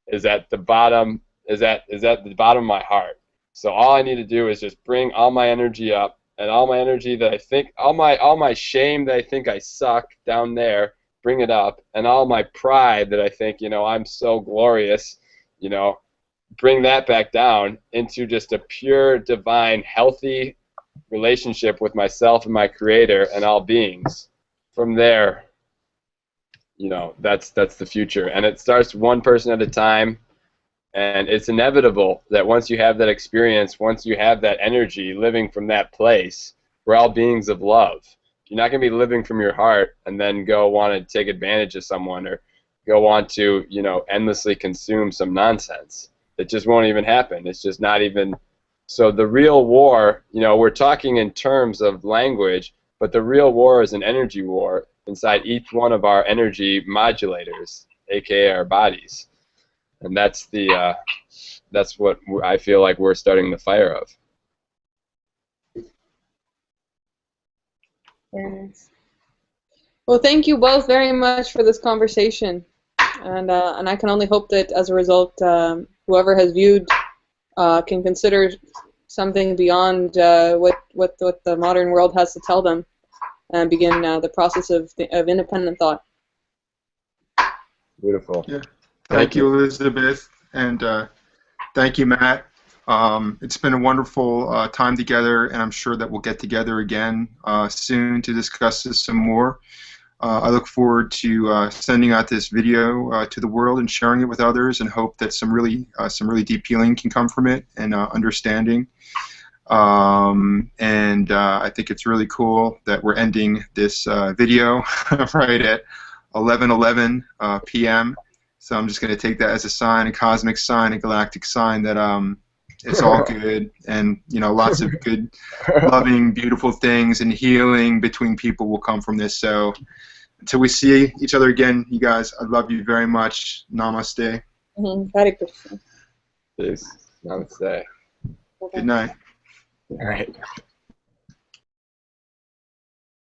is at the bottom the bottom of my heart. So all I need to do is just bring all my energy up, and all my energy that I think, all my shame that I think I suck down there, bring it up, and all my pride that I think, you know, I'm so glorious, you know, bring that back down into just a pure, divine, healthy relationship with myself and my Creator and all beings. From there, you know, that's the future, and it starts one person at a time. And it's inevitable that once you have that experience, once you have that energy living from that place, we're all beings of love. You're not going to be living from your heart and then go want to take advantage of someone or go want to, you know, endlessly consume some nonsense. It just won't even happen. It's just not even. So the real war, you know, we're talking in terms of language, but the real war is an energy war inside each one of our energy modulators, aka our bodies. And that's what I feel like we're starting the fire of. Very nice. Well, thank you both very much for this conversation, and I can only hope that as a result, whoever has viewed can consider something beyond what the modern world has to tell them, and begin the process of independent thought. Beautiful. Yeah. Thank you, Elizabeth, and thank you, Matt. It's been a wonderful time together, and I'm sure that we'll get together again soon to discuss this some more. I look forward to sending out this video to the world and sharing it with others, and hope that some really deep healing can come from it, and understanding. I think it's really cool that we're ending this video right at 11:11 p.m. So I'm just going to take that as a sign, a cosmic sign, a galactic sign that it's all good, and, you know, lots of good, loving, beautiful things and healing between people will come from this. So until we see each other again, you guys, I love you very much. Namaste. Hare Krishna. Peace. Namaste. Good night. All right.